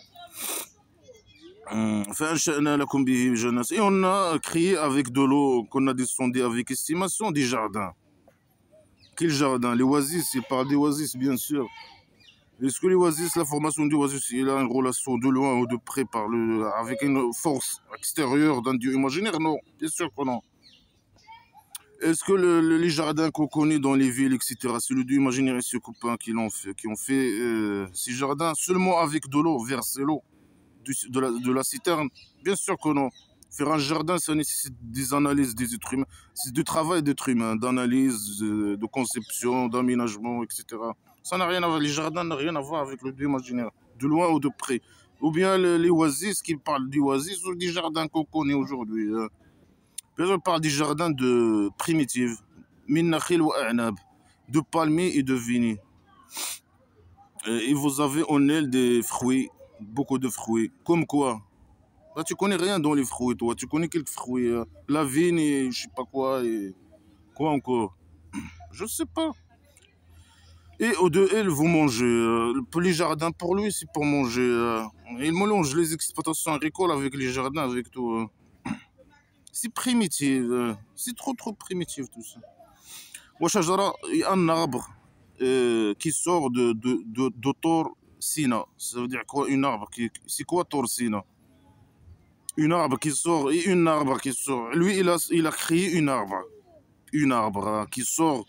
Et on a créé avec de l'eau qu'on a descendu avec estimation des jardins. Quel jardin? Les oasis, il parle des oasis, bien sûr. Est-ce que l'Oasis, la formation du Oasis, il a une relation de loin ou de près avec une force extérieure d'un dieu imaginaire? Non, bien sûr que non. Est-ce que les jardins qu'on connaît dans les villes, etc., c'est le dieu imaginaire et ses copains qui ont fait ces jardins seulement avec de l'eau, verser l'eau de la citerne? Bien sûr que non. Faire un jardin, ça nécessite des analyses des êtres humains. C'est du travail d'être humain, d'analyse, de conception, d'aménagement, etc. Ça n'a rien à voir. Les jardins n'ont rien à voir avec le dieu imaginaire, de loin ou de près. Ou bien les oasis qui parlent d'oasis ou des jardins qu'on connaît aujourd'hui. Je parle des jardins primitifs, min nakhil wa a'nab, de palmiers et de vignes. Et vous avez en elle des fruits, beaucoup de fruits. Comme quoi? Là, tu connais rien dans les fruits, toi. Tu connais quelques fruits. La vigne et je sais pas quoi. Et quoi encore? Je sais pas. Et au de elle, vous mangez. Les jardins, pour lui, c'est pour manger. Il mélange les exploitations agricoles avec les jardins, avec tout. C'est primitif. C'est trop primitif, tout ça. Wachajara, il y a un arbre qui sort de Tor Sina. Ça veut dire quoi, une arbre c'est quoi Tor Sina? Une arbre qui sort et une arbre qui sort. Lui, il a créé une arbre qui sort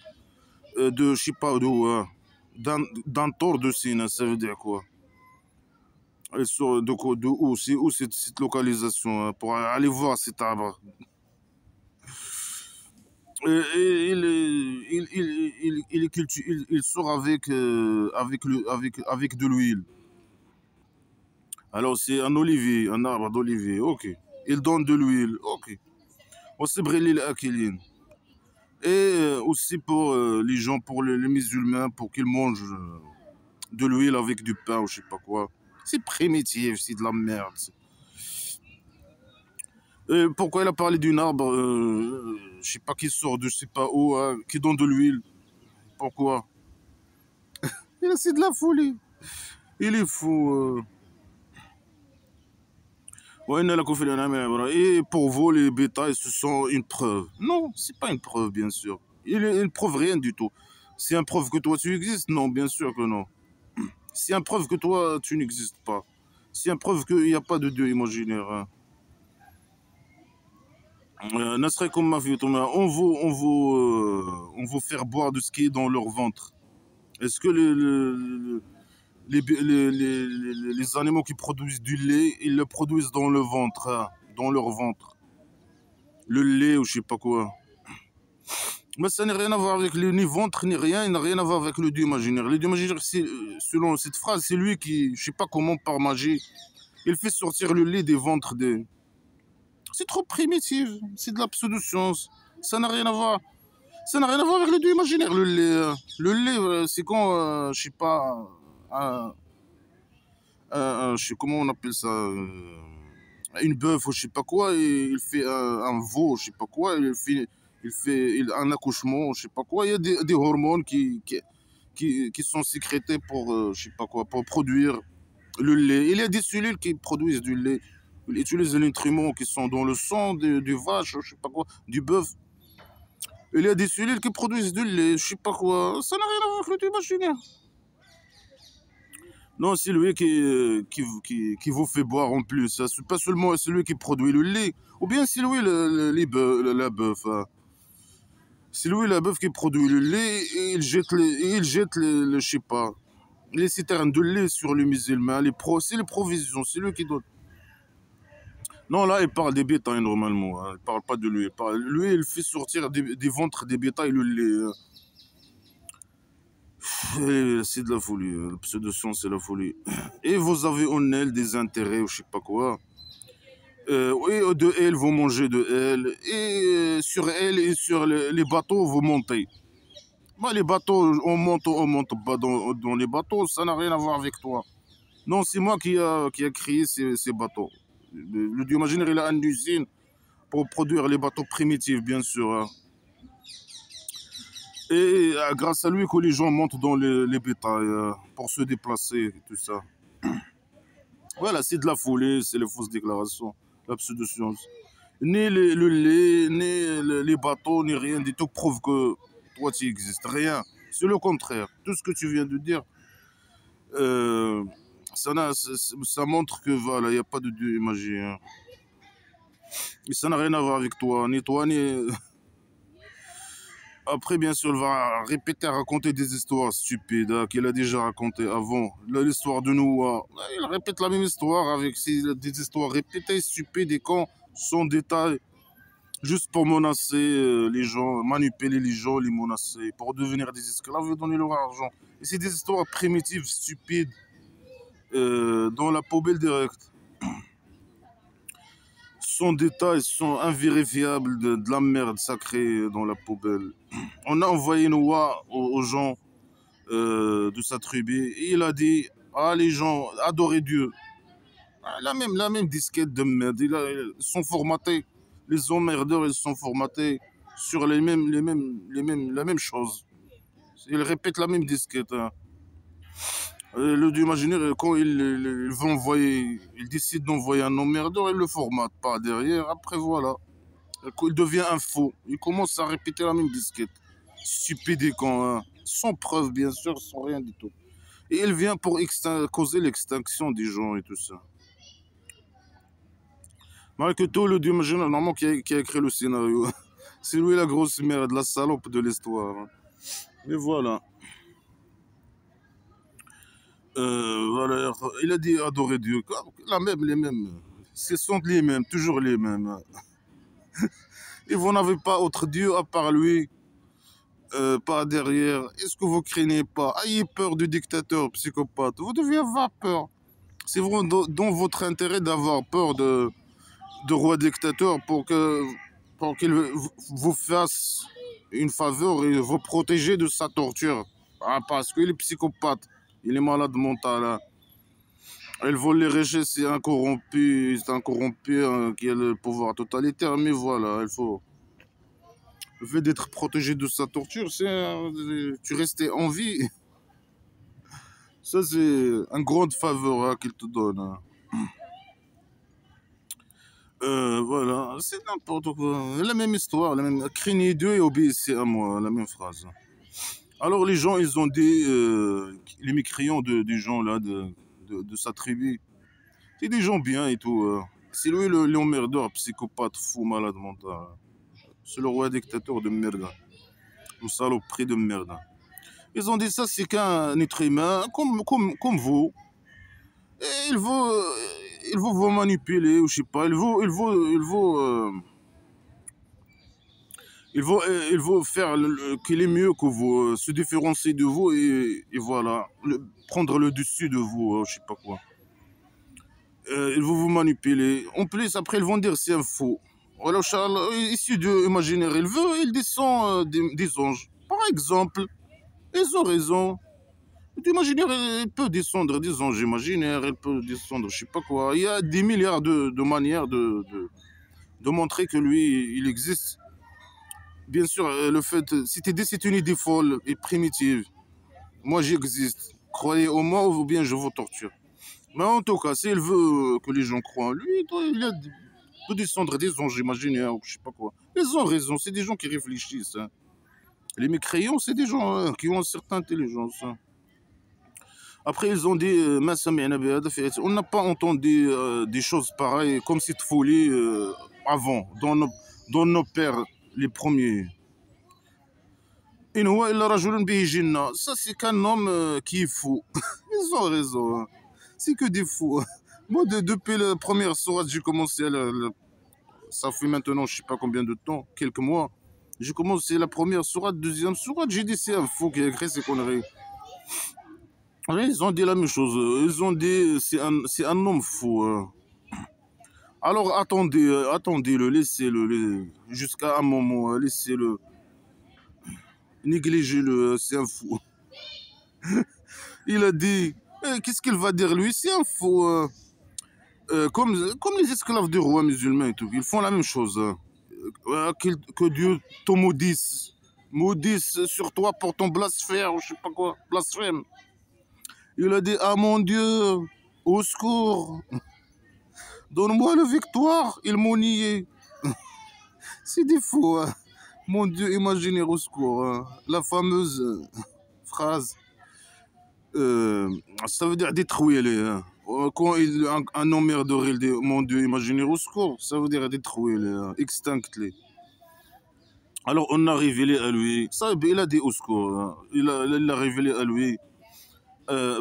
de, je sais pas d'où, d'un Tor de Sina. Ça veut dire quoi? Elle sort de où? C'est où cette localisation pour aller voir cet arbre? Il sort avec de l'huile. Alors c'est un olivier, un arbre d'olivier, ok. Il donne de l'huile, ok. Aussi brûler les akilines. Et aussi pour les gens, pour les musulmans, pour qu'ils mangent de l'huile avec du pain ou je sais pas quoi. C'est primitif, c'est de la merde. Pourquoi il a parlé d'un arbre, je sais pas qui sort de je sais pas où, qui donne de l'huile? Pourquoi? C'est de la folie. Il est fou. Ouais, et pour vous, les bétails, ce sont une preuve. Non, c'est pas une preuve, bien sûr. Il ne prouve rien du tout. C'est une preuve que toi, tu existes? Non, bien sûr que non. C'est une preuve que toi, tu n'existes pas. C'est une preuve qu'il n'y a pas de Dieu imaginaire. Hein. Nasra comme ma vie, on veut faire boire de ce qui est dans leur ventre. Est-ce que les animaux qui produisent du lait, ils le produisent dans le ventre, hein, dans leur ventre? Le lait ou je sais pas quoi. Mais ça n'a rien à voir avec le ni ventre ni rien, il n'a rien à voir avec le dieu imaginaire. Le dieu imaginaire, selon cette phrase, c'est lui qui, je sais pas comment, par magie, il fait sortir le lait des ventres des. C'est trop primitif, c'est de la pseudo-science. Ça n'a rien à voir. Ça n'a rien à voir avec le dieu imaginaire, le lait. Le lait, c'est quand, je sais pas, je sais comment on appelle ça, une bœuf ou je sais pas quoi, et il fait un veau, je sais pas quoi, un accouchement, je sais pas quoi. Il y a des hormones qui sont sécrétées pour, je sais pas quoi, pour produire le lait. Il y a des cellules qui produisent du lait. Ils utilisent les nutriments qui sont dans le sang du vache, je sais pas quoi, du bœuf. Il y a des cellules qui produisent du lait, je sais pas quoi. Ça n'a rien à voir avec le imaginaire. Non, c'est lui qui vous fait boire en plus. C'est pas seulement celui qui produit le lait. Ou bien c'est lui la bœuf. Hein. C'est lui la bœuf qui produit le lait et il jette je sais pas, les citernes de lait sur les musulmans. C'est les provisions, c'est lui qui donne. Non, là, il parle des bétails normalement. Hein. Il parle pas de lui. Lui, il fait sortir des ventres des bétails le lait. Hein. C'est de la folie. La pseudo-science, c'est la folie. Et vous avez en elle des intérêts ou je sais pas quoi. Oui, de elle, vous mangez de elle. Et sur elle et sur les bateaux, vous montez. Bah, les bateaux, on monte pas dans les bateaux. Ça n'a rien à voir avec toi. Non, c'est moi qui a créé ces bateaux. Le dieu imaginaire, il a une usine pour produire les bateaux primitifs, bien sûr. Hein. Et grâce à lui que les gens montent dans les bétails pour se déplacer, tout ça. Voilà, c'est de la folie, c'est les fausses déclarations, la pseudo-science. Ni le lait, ni les bateaux, ni rien du tout prouve que toi tu existes. Rien. C'est le contraire. Tout ce que tu viens de dire, Euh, ça montre que voilà, il n'y a pas de Dieu imaginaire. Et ça n'a rien à voir avec toi, ni toi, ni. Après, bien sûr, il va répéter, raconter des histoires stupides qu'il a déjà racontées avant. Là, l'histoire de Noah, il répète la même histoire avec des histoires répétées, stupides et cons, sans détail, juste pour menacer les gens, manipuler les gens, les menacer, pour devenir des esclaves et donner leur argent. Et c'est des histoires primitives, stupides, dans la poubelle directe. Sans détail, sans invérifiables, de la merde sacrée dans la poubelle. On a envoyé Noah aux gens de sa tribu et il a dit ah les gens adorez Dieu. Ah, la même disquette de merde. Ils sont formatés. Les emmerdeurs ils sont formatés sur la même chose. Ils répètent la même disquette. Hein. Le Dieu imaginaire quand il va envoyer, il décide d'envoyer un emmerdeur, il le formate pas derrière. Après voilà. Il devient un faux. Il commence à répéter la même disquette. Stupide et con, hein. Sans preuve, bien sûr, sans rien du tout. Et il vient pour causer l'extinction des gens et tout ça. Malgré tout, le dieu imaginaire, normalement, qui a écrit le scénario. C'est lui la grosse merde, la salope de l'histoire. Hein. Mais voilà. Voilà. Il a dit adorer Dieu. Les mêmes. Ce sont les mêmes, toujours les mêmes. Et vous n'avez pas autre Dieu à part lui. Par derrière. Est-ce que vous craignez pas? Ayez peur du dictateur psychopathe. Vous devez avoir peur. C'est vraiment dans votre intérêt d'avoir peur de roi dictateur pour qu'il vous fasse une faveur et vous protéger de sa torture. Ah, parce qu'il est psychopathe. Il est malade mental. Hein. Il vole les riches, c'est un corrompu hein, qui a le pouvoir totalitaire. Mais voilà, il faut. Le fait d'être protégé de sa torture, tu restais en vie. Ça, c'est une grande faveur hein, qu'il te donne. Hein. Voilà, c'est n'importe quoi. La même histoire, la même. Craignez Dieu et obéissez à moi, la même phrase. Alors, les gens, ils ont dit, les mécréants des gens là, de sa tribu, c'est des gens bien et tout. C'est lui l'emmerdeur, psychopathe, fou, malade mental. C'est le roi dictateur de merde. Le saloperie de merde. Ils ont dit ça, c'est qu'un être humain comme vous. Et il veut vous manipuler, ou je sais pas, il veut faire qu'il est mieux que vous, se différencier de vous et voilà, prendre le dessus de vous, je sais pas quoi. Il veut vous manipuler. En plus, après, ils vont dire c'est un faux. Alors, Charles, issu de imaginaire, il descend des anges. Par exemple, ils ont raison. L'imaginaire, il peut descendre des anges imaginaires, il peut descendre je sais pas quoi. Il y a des milliards de manières de montrer que lui, il existe. Bien sûr, le fait, c'est une idée folle et primitive. Moi, j'existe. Croyez au moi ou bien je vous torture. Mais en tout cas, s'il veut que les gens croient en lui, il peut descendre des anges imaginaires ou je sais pas quoi. Ils ont raison, c'est des gens qui réfléchissent. Hein. Les mécréants, c'est des gens hein, qui ont une certaine intelligence. Hein. Après, ils ont dit, on n'a pas entendu des choses pareilles comme cette folie avant, dans nos pères, les premiers. Ça, c'est qu'un homme qui est fou. Ils ont raison. Hein. C'est que des fous. Hein. Moi, depuis la première sourate, j'ai commencé ça fait maintenant, je sais pas combien de temps, quelques mois. J'ai commencé la première sourate, deuxième sourate, j'ai dit c'est un fou qui a écrit ces conneries. Oui, ils ont dit la même chose. Ils ont dit c'est un homme fou. Hein. Alors attendez-le, laissez-le, jusqu'à un moment, laissez-le, négligez-le, c'est un fou. Il a dit, qu'est-ce qu'il va dire lui? C'est un fou. Comme les esclaves du roi musulman et tout, ils font la même chose. Hein. Que Dieu te maudisse sur toi pour ton blasphème, ou je sais pas quoi, blasphème. Il a dit, ah mon Dieu, au secours, donne-moi la victoire, ils m'ont nié. C'est des fous, hein. Mon Dieu, imaginez au secours, hein. La fameuse phrase. Euh, Ça veut dire détruire les. Quand un emmerdeur, il dit mon Dieu, imaginez au secours, ça veut dire détruire les, extincte les. Alors on a révélé à lui, ça il a dit au secours, il a révélé à lui,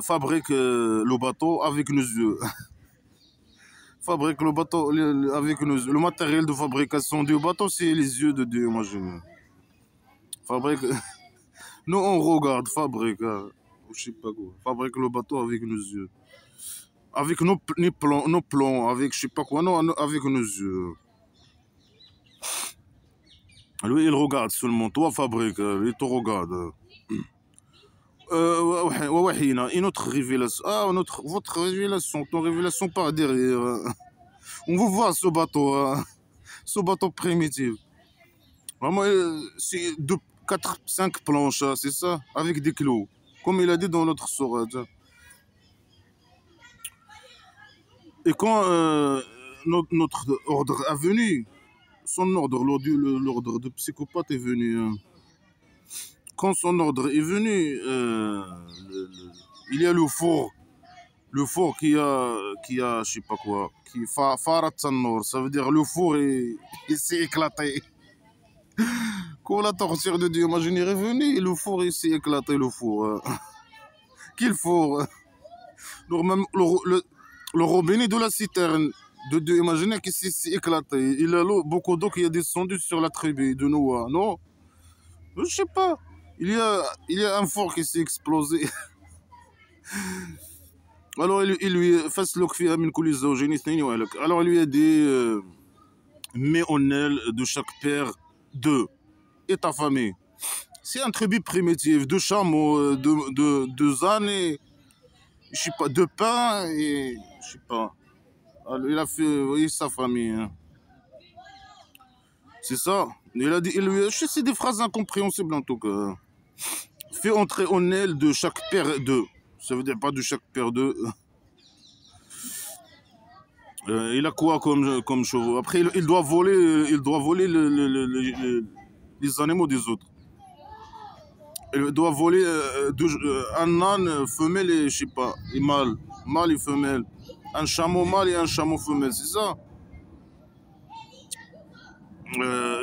fabrique le bateau avec nos yeux. Fabrique le bateau avec nos yeux. Le matériel de fabrication du bateau, c'est les yeux de Dieu, imaginez. Fabrique. Nous on regarde, fabrique, je sais pas quoi. Fabrique le bateau avec nos yeux. Avec nos plans, avec je sais pas quoi, non, avec nos yeux. Lui, il regarde seulement. Toi, fabrique, il te regarde. Une autre révélation. Ah, votre révélation, ton révélation par derrière. On vous voit ce bateau, ce bateau primitif. Vraiment, c'est 4, 5 planches, c'est ça, avec des clous. Comme il a dit dans notre sourate. Et quand notre ordre est venu, son ordre, l'ordre de psychopathe est venu. Quand son ordre est venu, il y a le four je sais pas quoi, qui farat Tannour, ça veut dire le four il s'est éclaté. Quand la torture de Dieu, moi je n'y revenu, et le four il s'est éclaté, le four. Quel four? Donc, même le robinet de la citerne de Dieu, imaginez qu'il s'est éclaté. Il y a beaucoup d'eau qui est descendu sur la tribu de Noah, non? Je sais pas. Il y a un four qui s'est explosé. Alors il lui فاسلك فيها من كل الزوجين اثنين واهلك. Alors il lui a dit mets en elle de chaque père deux et ta famille. C'est un tribu primitif de chameaux, de ânes et je sais pas de pain et je sais pas. Alors, il a fait oui, sa famille. Hein. C'est ça. Il a dit il lui c'est des phrases incompréhensibles en tout cas. Fais entrer en elle de chaque père deux. Ça veut dire pas de chaque père deux. Il a quoi comme chevaux? Après, il doit voler les animaux des autres. Il doit voler un âne femelle et je sais pas, et mâle, mâle et femelle. Un chameau mâle et un chameau femelle, c'est ça?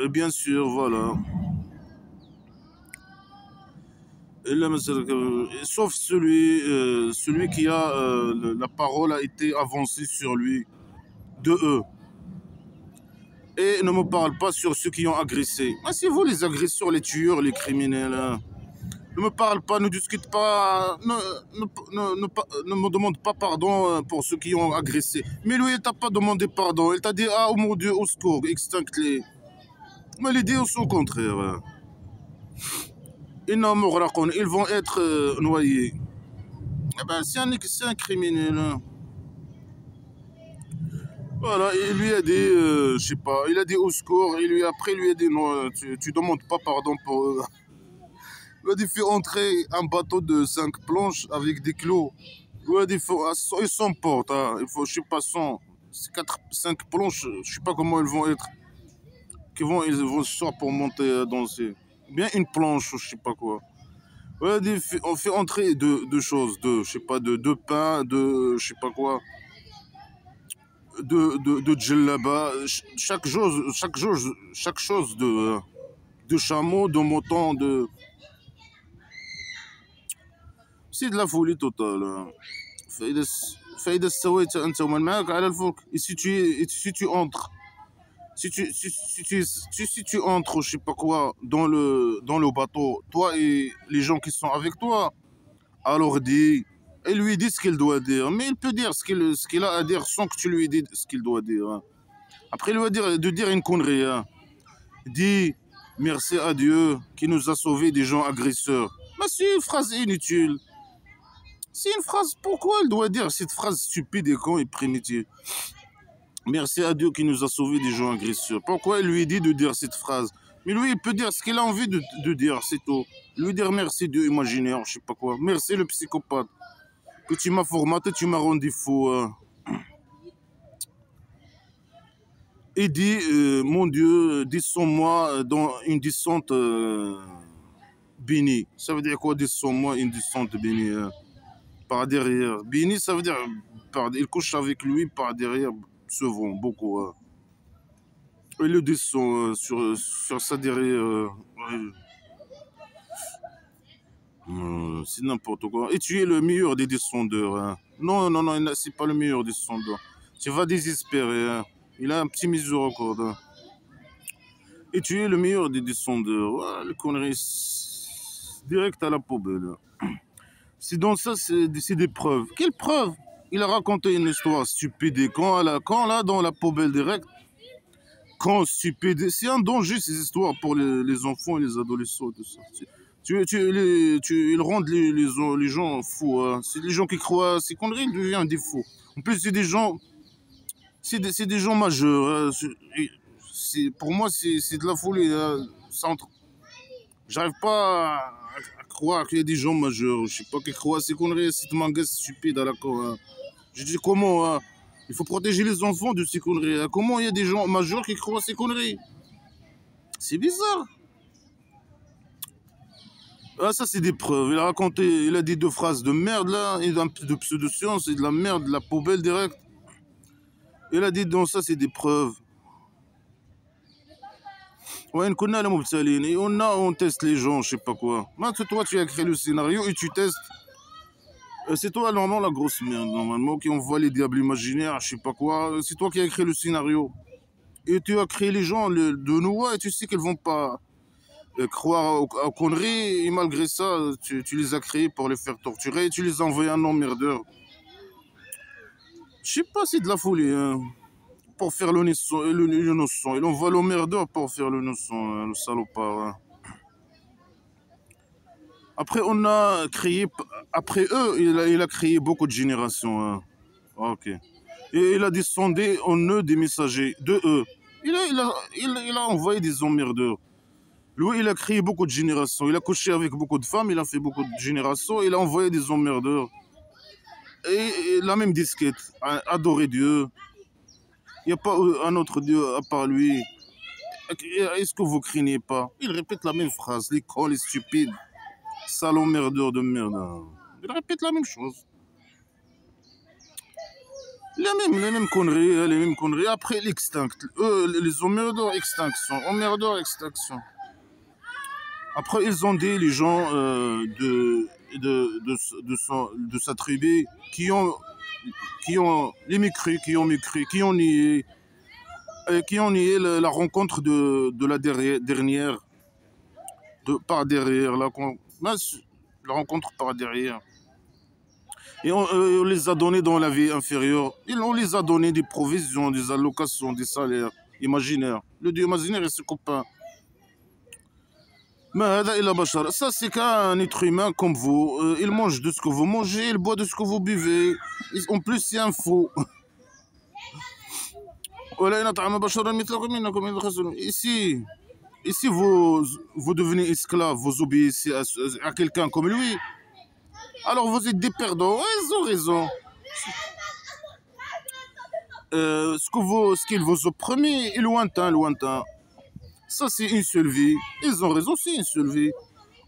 Et bien sûr, voilà. Sauf celui qui a la parole a été avancée sur lui de eux. Et ne me parle pas sur ceux qui ont agressé. Ah, c'est vous les agresseurs, les tueurs, les criminels. Hein. Ne me parle pas, ne discute pas, ne me demande pas pardon pour ceux qui ont agressé. Mais lui, il t'a pas demandé pardon. Il t'a dit, ah, oh mon Dieu, au secours, extincte-les. Mais les dieux sont au contraire. Ils vont être noyés. Eh ben, c'est un criminel. Hein. Voilà, il lui a dit, je sais pas, il a dit au secours, après, il lui a dit, non, tu demandes pas pardon pour eux. Il a dit, fais entrer un bateau de 5 planches avec des clous. Il a dit, ils s'emportent, hein. Il faut, je sais pas, 4, 5 planches, je sais pas comment elles vont être. Ils vont sortir pour monter dans ces. Bien une planche, je sais pas quoi. Il a dit, on fait entrer deux choses, je sais pas, de pain, je sais pas quoi. De djellaba, chaque chose de chameau, de mouton, c'est de la folie totale. فإذا استويت أنت ومن معك على الفلك et si tu entres si tu entres je sais pas quoi dans le bateau toi et les gens qui sont avec toi alors dis et lui dit ce qu'il doit dire mais il peut dire ce qu'il a à dire sans que tu lui dises ce qu'il doit dire hein. Après il va dire de dire une connerie hein. Dis merci à Dieu qui nous a sauvés des gens agresseurs mais c'est une phrase inutile. C'est une phrase, pourquoi elle doit dire cette phrase stupide et con et primitive? Merci à Dieu qui nous a sauvés des gens agresseurs. Pourquoi il lui dit de dire cette phrase? Mais lui, il peut dire ce qu'il a envie de dire, c'est tout. Lui dire merci Dieu imaginaire, je sais pas quoi. Merci le psychopathe. Que tu m'as formaté, tu m'as rendu fou. Hein. Et dit, mon Dieu, descends-moi dans une descente bénie. Ça veut dire quoi, descends-moi une descente bénie hein? par derrière. Bini, ça veut dire, il couche avec lui par derrière, souvent, beaucoup. Il le descend sur sa derrière. Ouais. C'est n'importe quoi. Et tu es le meilleur des descendeurs. Hein. Non, non, non, c'est pas le meilleur des descendeurs. Tu vas désespérer. Hein. Il a un petit miséricorde. Hein. Et tu es le meilleur des descendeurs. Ouais, le connerie, direct à la poubelle. C'est donc ça, c'est des preuves. Quelles preuves? Il a raconté une histoire stupide. Et quand là, dans la poubelle direct, quand stupide, c'est un danger ces histoires pour les enfants et les adolescents. Tout ça. Ils rendent les gens fous. Hein. C'est les gens qui croient à ces conneries, ils deviennent des fous. En plus, c'est des gens, c'est des gens majeurs. Hein. Pour moi, c'est de la folie. Hein. J'arrive pas à croire qu'il y a des gens majeurs. Je sais pas qui croient à ces conneries, cette manga stupide à la con. Hein. Je dis comment hein. Il faut protéger les enfants de ces conneries. Hein. Comment il y a des gens majeurs qui croient à ces conneries? C'est bizarre. Ah, ça, c'est des preuves. Il a raconté, il a dit deux phrases de merde, là, et de pseudo-science, et de la merde, de la poubelle direct. Il a dit, donc ça, c'est des preuves. Ouais, et on teste les gens, je sais pas quoi. Maintenant, toi, tu as créé le scénario et tu testes. C'est toi, normalement, la grosse merde, normalement, qui envoie les diables imaginaires, je sais pas quoi. C'est toi qui as créé le scénario. Et tu as créé les gens de Noah et tu sais qu'ils vont pas croire aux conneries, et malgré ça, tu les as créés pour les faire torturer, et tu les as envoyés un emmerdeur. Je sais pas, c'est de la folie, hein. Pour faire le innocent. Il envoie l'emmerdeur pour faire le innocent, hein, le salopard. Hein. Après, après eux, il a créé beaucoup de générations. Hein. Ok. Et il a descendu en eux des messagers, de eux. Il a envoyé des emmerdeurs. Lui, il a créé beaucoup de générations. Il a couché avec beaucoup de femmes, il a fait beaucoup de générations, il a envoyé des emmerdeurs. Et la même disquette, adorer Dieu. Il n'y a pas un autre Dieu à part lui. Est-ce que vous craignez pas? Il répète la même phrase, les cons, les stupides, sale emmerdeur de merde. Il répète la même chose. Les mêmes conneries, hein, les mêmes conneries. Après l'extinct, les emmerdeurs, extinction, emmerdeurs, extinction. Après, ils ont dit les gens de sa tribu qui ont les mécris, qui ont nié, la rencontre de la dernière, par derrière, la rencontre par derrière. Et on les a donnés dans la vie inférieure. On les a donné des provisions, des allocations, des salaires imaginaires. Le Dieu imaginaire et ses copains. Ça, c'est qu'un être humain comme vous. Il mange de ce que vous mangez, il boit de ce que vous buvez. En plus, c'est un fou. Ici vous devenez esclave, vous obéissez à quelqu'un comme lui. Alors vous êtes des perdants. Ils ont raison. Ce qu'il vous a promis est lointain, lointain. Ça, c'est une seule vie. Ils ont raison, c'est une seule vie.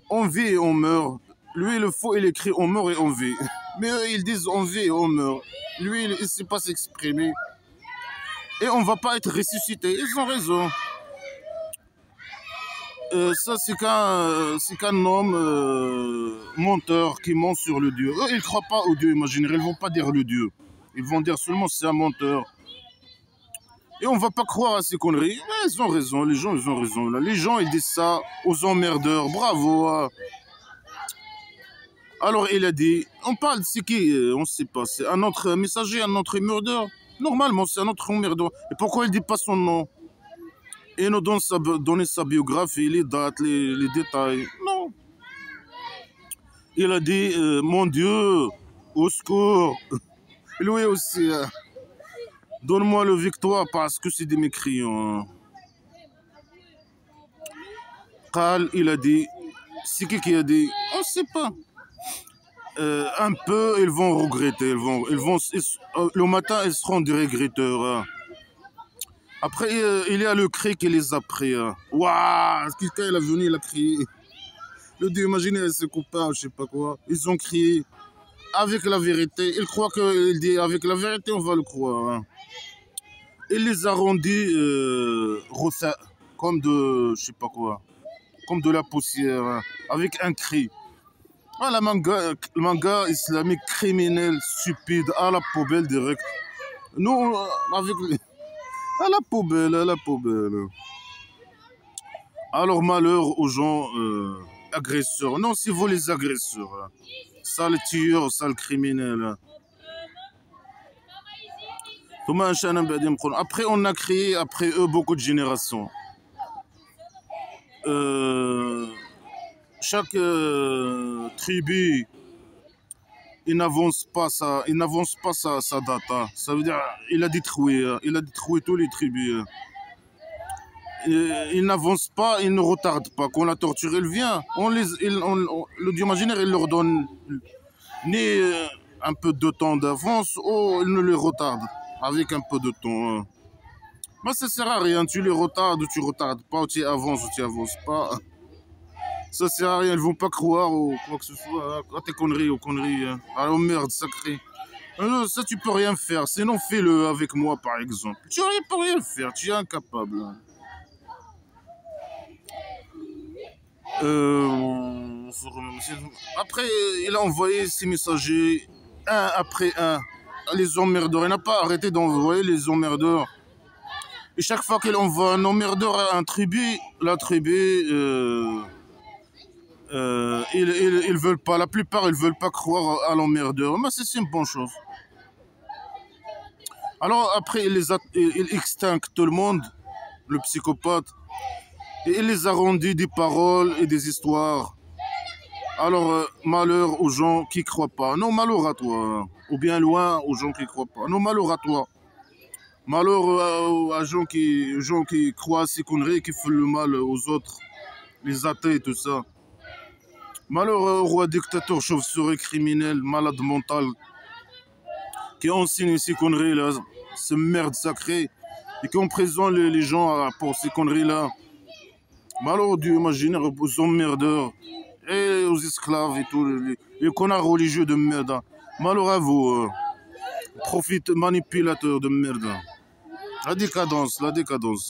On vit et on meurt. Lui, le faux, il écrit on meurt et on vit. Mais eux, ils disent on vit et on meurt. Lui, il ne sait pas s'exprimer. Et on ne va pas être ressuscité. Ils ont raison. Ça, c'est qu'un homme menteur qui ment sur le Dieu. Eux, ils ne croient pas au Dieu imaginaire. Ils ne vont pas dire le Dieu. Ils vont dire seulement c'est un menteur. Et on ne va pas croire à ces conneries. Mais ils ont raison, les gens, ils ont raison. Là. Les gens, ils disent ça aux emmerdeurs. Bravo. Hein. Alors, il a dit, on parle, c'est qui? On ne sait pas. C'est un autre messager, un autre emmerdeur. Normalement, c'est un autre emmerdeur. Et pourquoi il ne dit pas son nom? Et il nous donne sa biographie, les dates, les détails. Non. Il a dit, mon Dieu, au secours. Lui aussi. Donne-moi la victoire parce que c'est des mécréants. Qal, il a dit, c'est qui a dit? On ne sait pas. Un peu, ils vont regretter. Le matin, ils seront des regretteurs. Hein. Après, il y a le cri qui les a pris. Hein. Waouh! Quelqu'un il est venu, il a crié. Le Dieu imaginez ses copains, je sais pas quoi. Ils ont crié. avec la vérité. Il croit qu'il dit avec la vérité, on va le croire. Hein. Il les arrondit comme de, je sais pas quoi, comme de la poussière, hein, avec un cri. Ah, le manga islamique criminel, stupide, à la poubelle direct. Nous, avec les... à la poubelle, à la poubelle. Alors malheur aux gens agresseurs. Non, c'est vous les agresseurs. Hein. Sale tueur, sale criminel. Hein. Après, on a créé, après eux, beaucoup de générations. Chaque tribu, il n'avance pas sa date. Hein. Ça veut dire, il a détruit tous les tribus. Il n'avance pas, il ne retarde pas. Quand la torture elle vient, le dieu imaginaire, il leur donne ni un peu de temps d'avance, ou il ne les retarde avec un peu de temps. Hein. Mais ça sert à rien, tu les retardes ou tu retardes pas, ou tu avances ou tu avances pas. Ça sert à rien, ils vont pas croire ou quoi que ce soit à tes conneries, aux conneries. Hein. Ah, oh merde, sacré. Ça tu peux rien faire, sinon fais-le avec moi par exemple. Tu peux rien faire, tu es incapable. Hein. Après, il a envoyé ses messagers un après un. Les emmerdeurs, il n'a pas arrêté d'envoyer les emmerdeurs. Et chaque fois qu'il envoie un emmerdeur à un tribu, la tribu, ils veulent pas, la plupart, ils veulent pas croire à l'emmerdeur. Mais c'est une bonne chose. Alors après, il extingue tout le monde, le psychopathe. Et il les arrondit des paroles et des histoires. Alors, malheur aux gens qui croient pas. Non, malheur à toi. Ou bien loin aux gens qui croient pas. Non, malheur à toi. Malheur aux gens qui croient à ces conneries, qui font le mal aux autres. Les athées et tout ça. Malheur au roi dictateur, chauve-souris criminel, malade mental. Qui enseigne ces conneries-là. Ces merdes sacrées. Et qui emprisonne les gens pour ces conneries-là. Malheur au dieu imaginaire, aux emmerdeurs. Et aux esclaves et tout, les connards religieux de merde. Malheur à vous, manipulateurs de merde. La décadence, la décadence.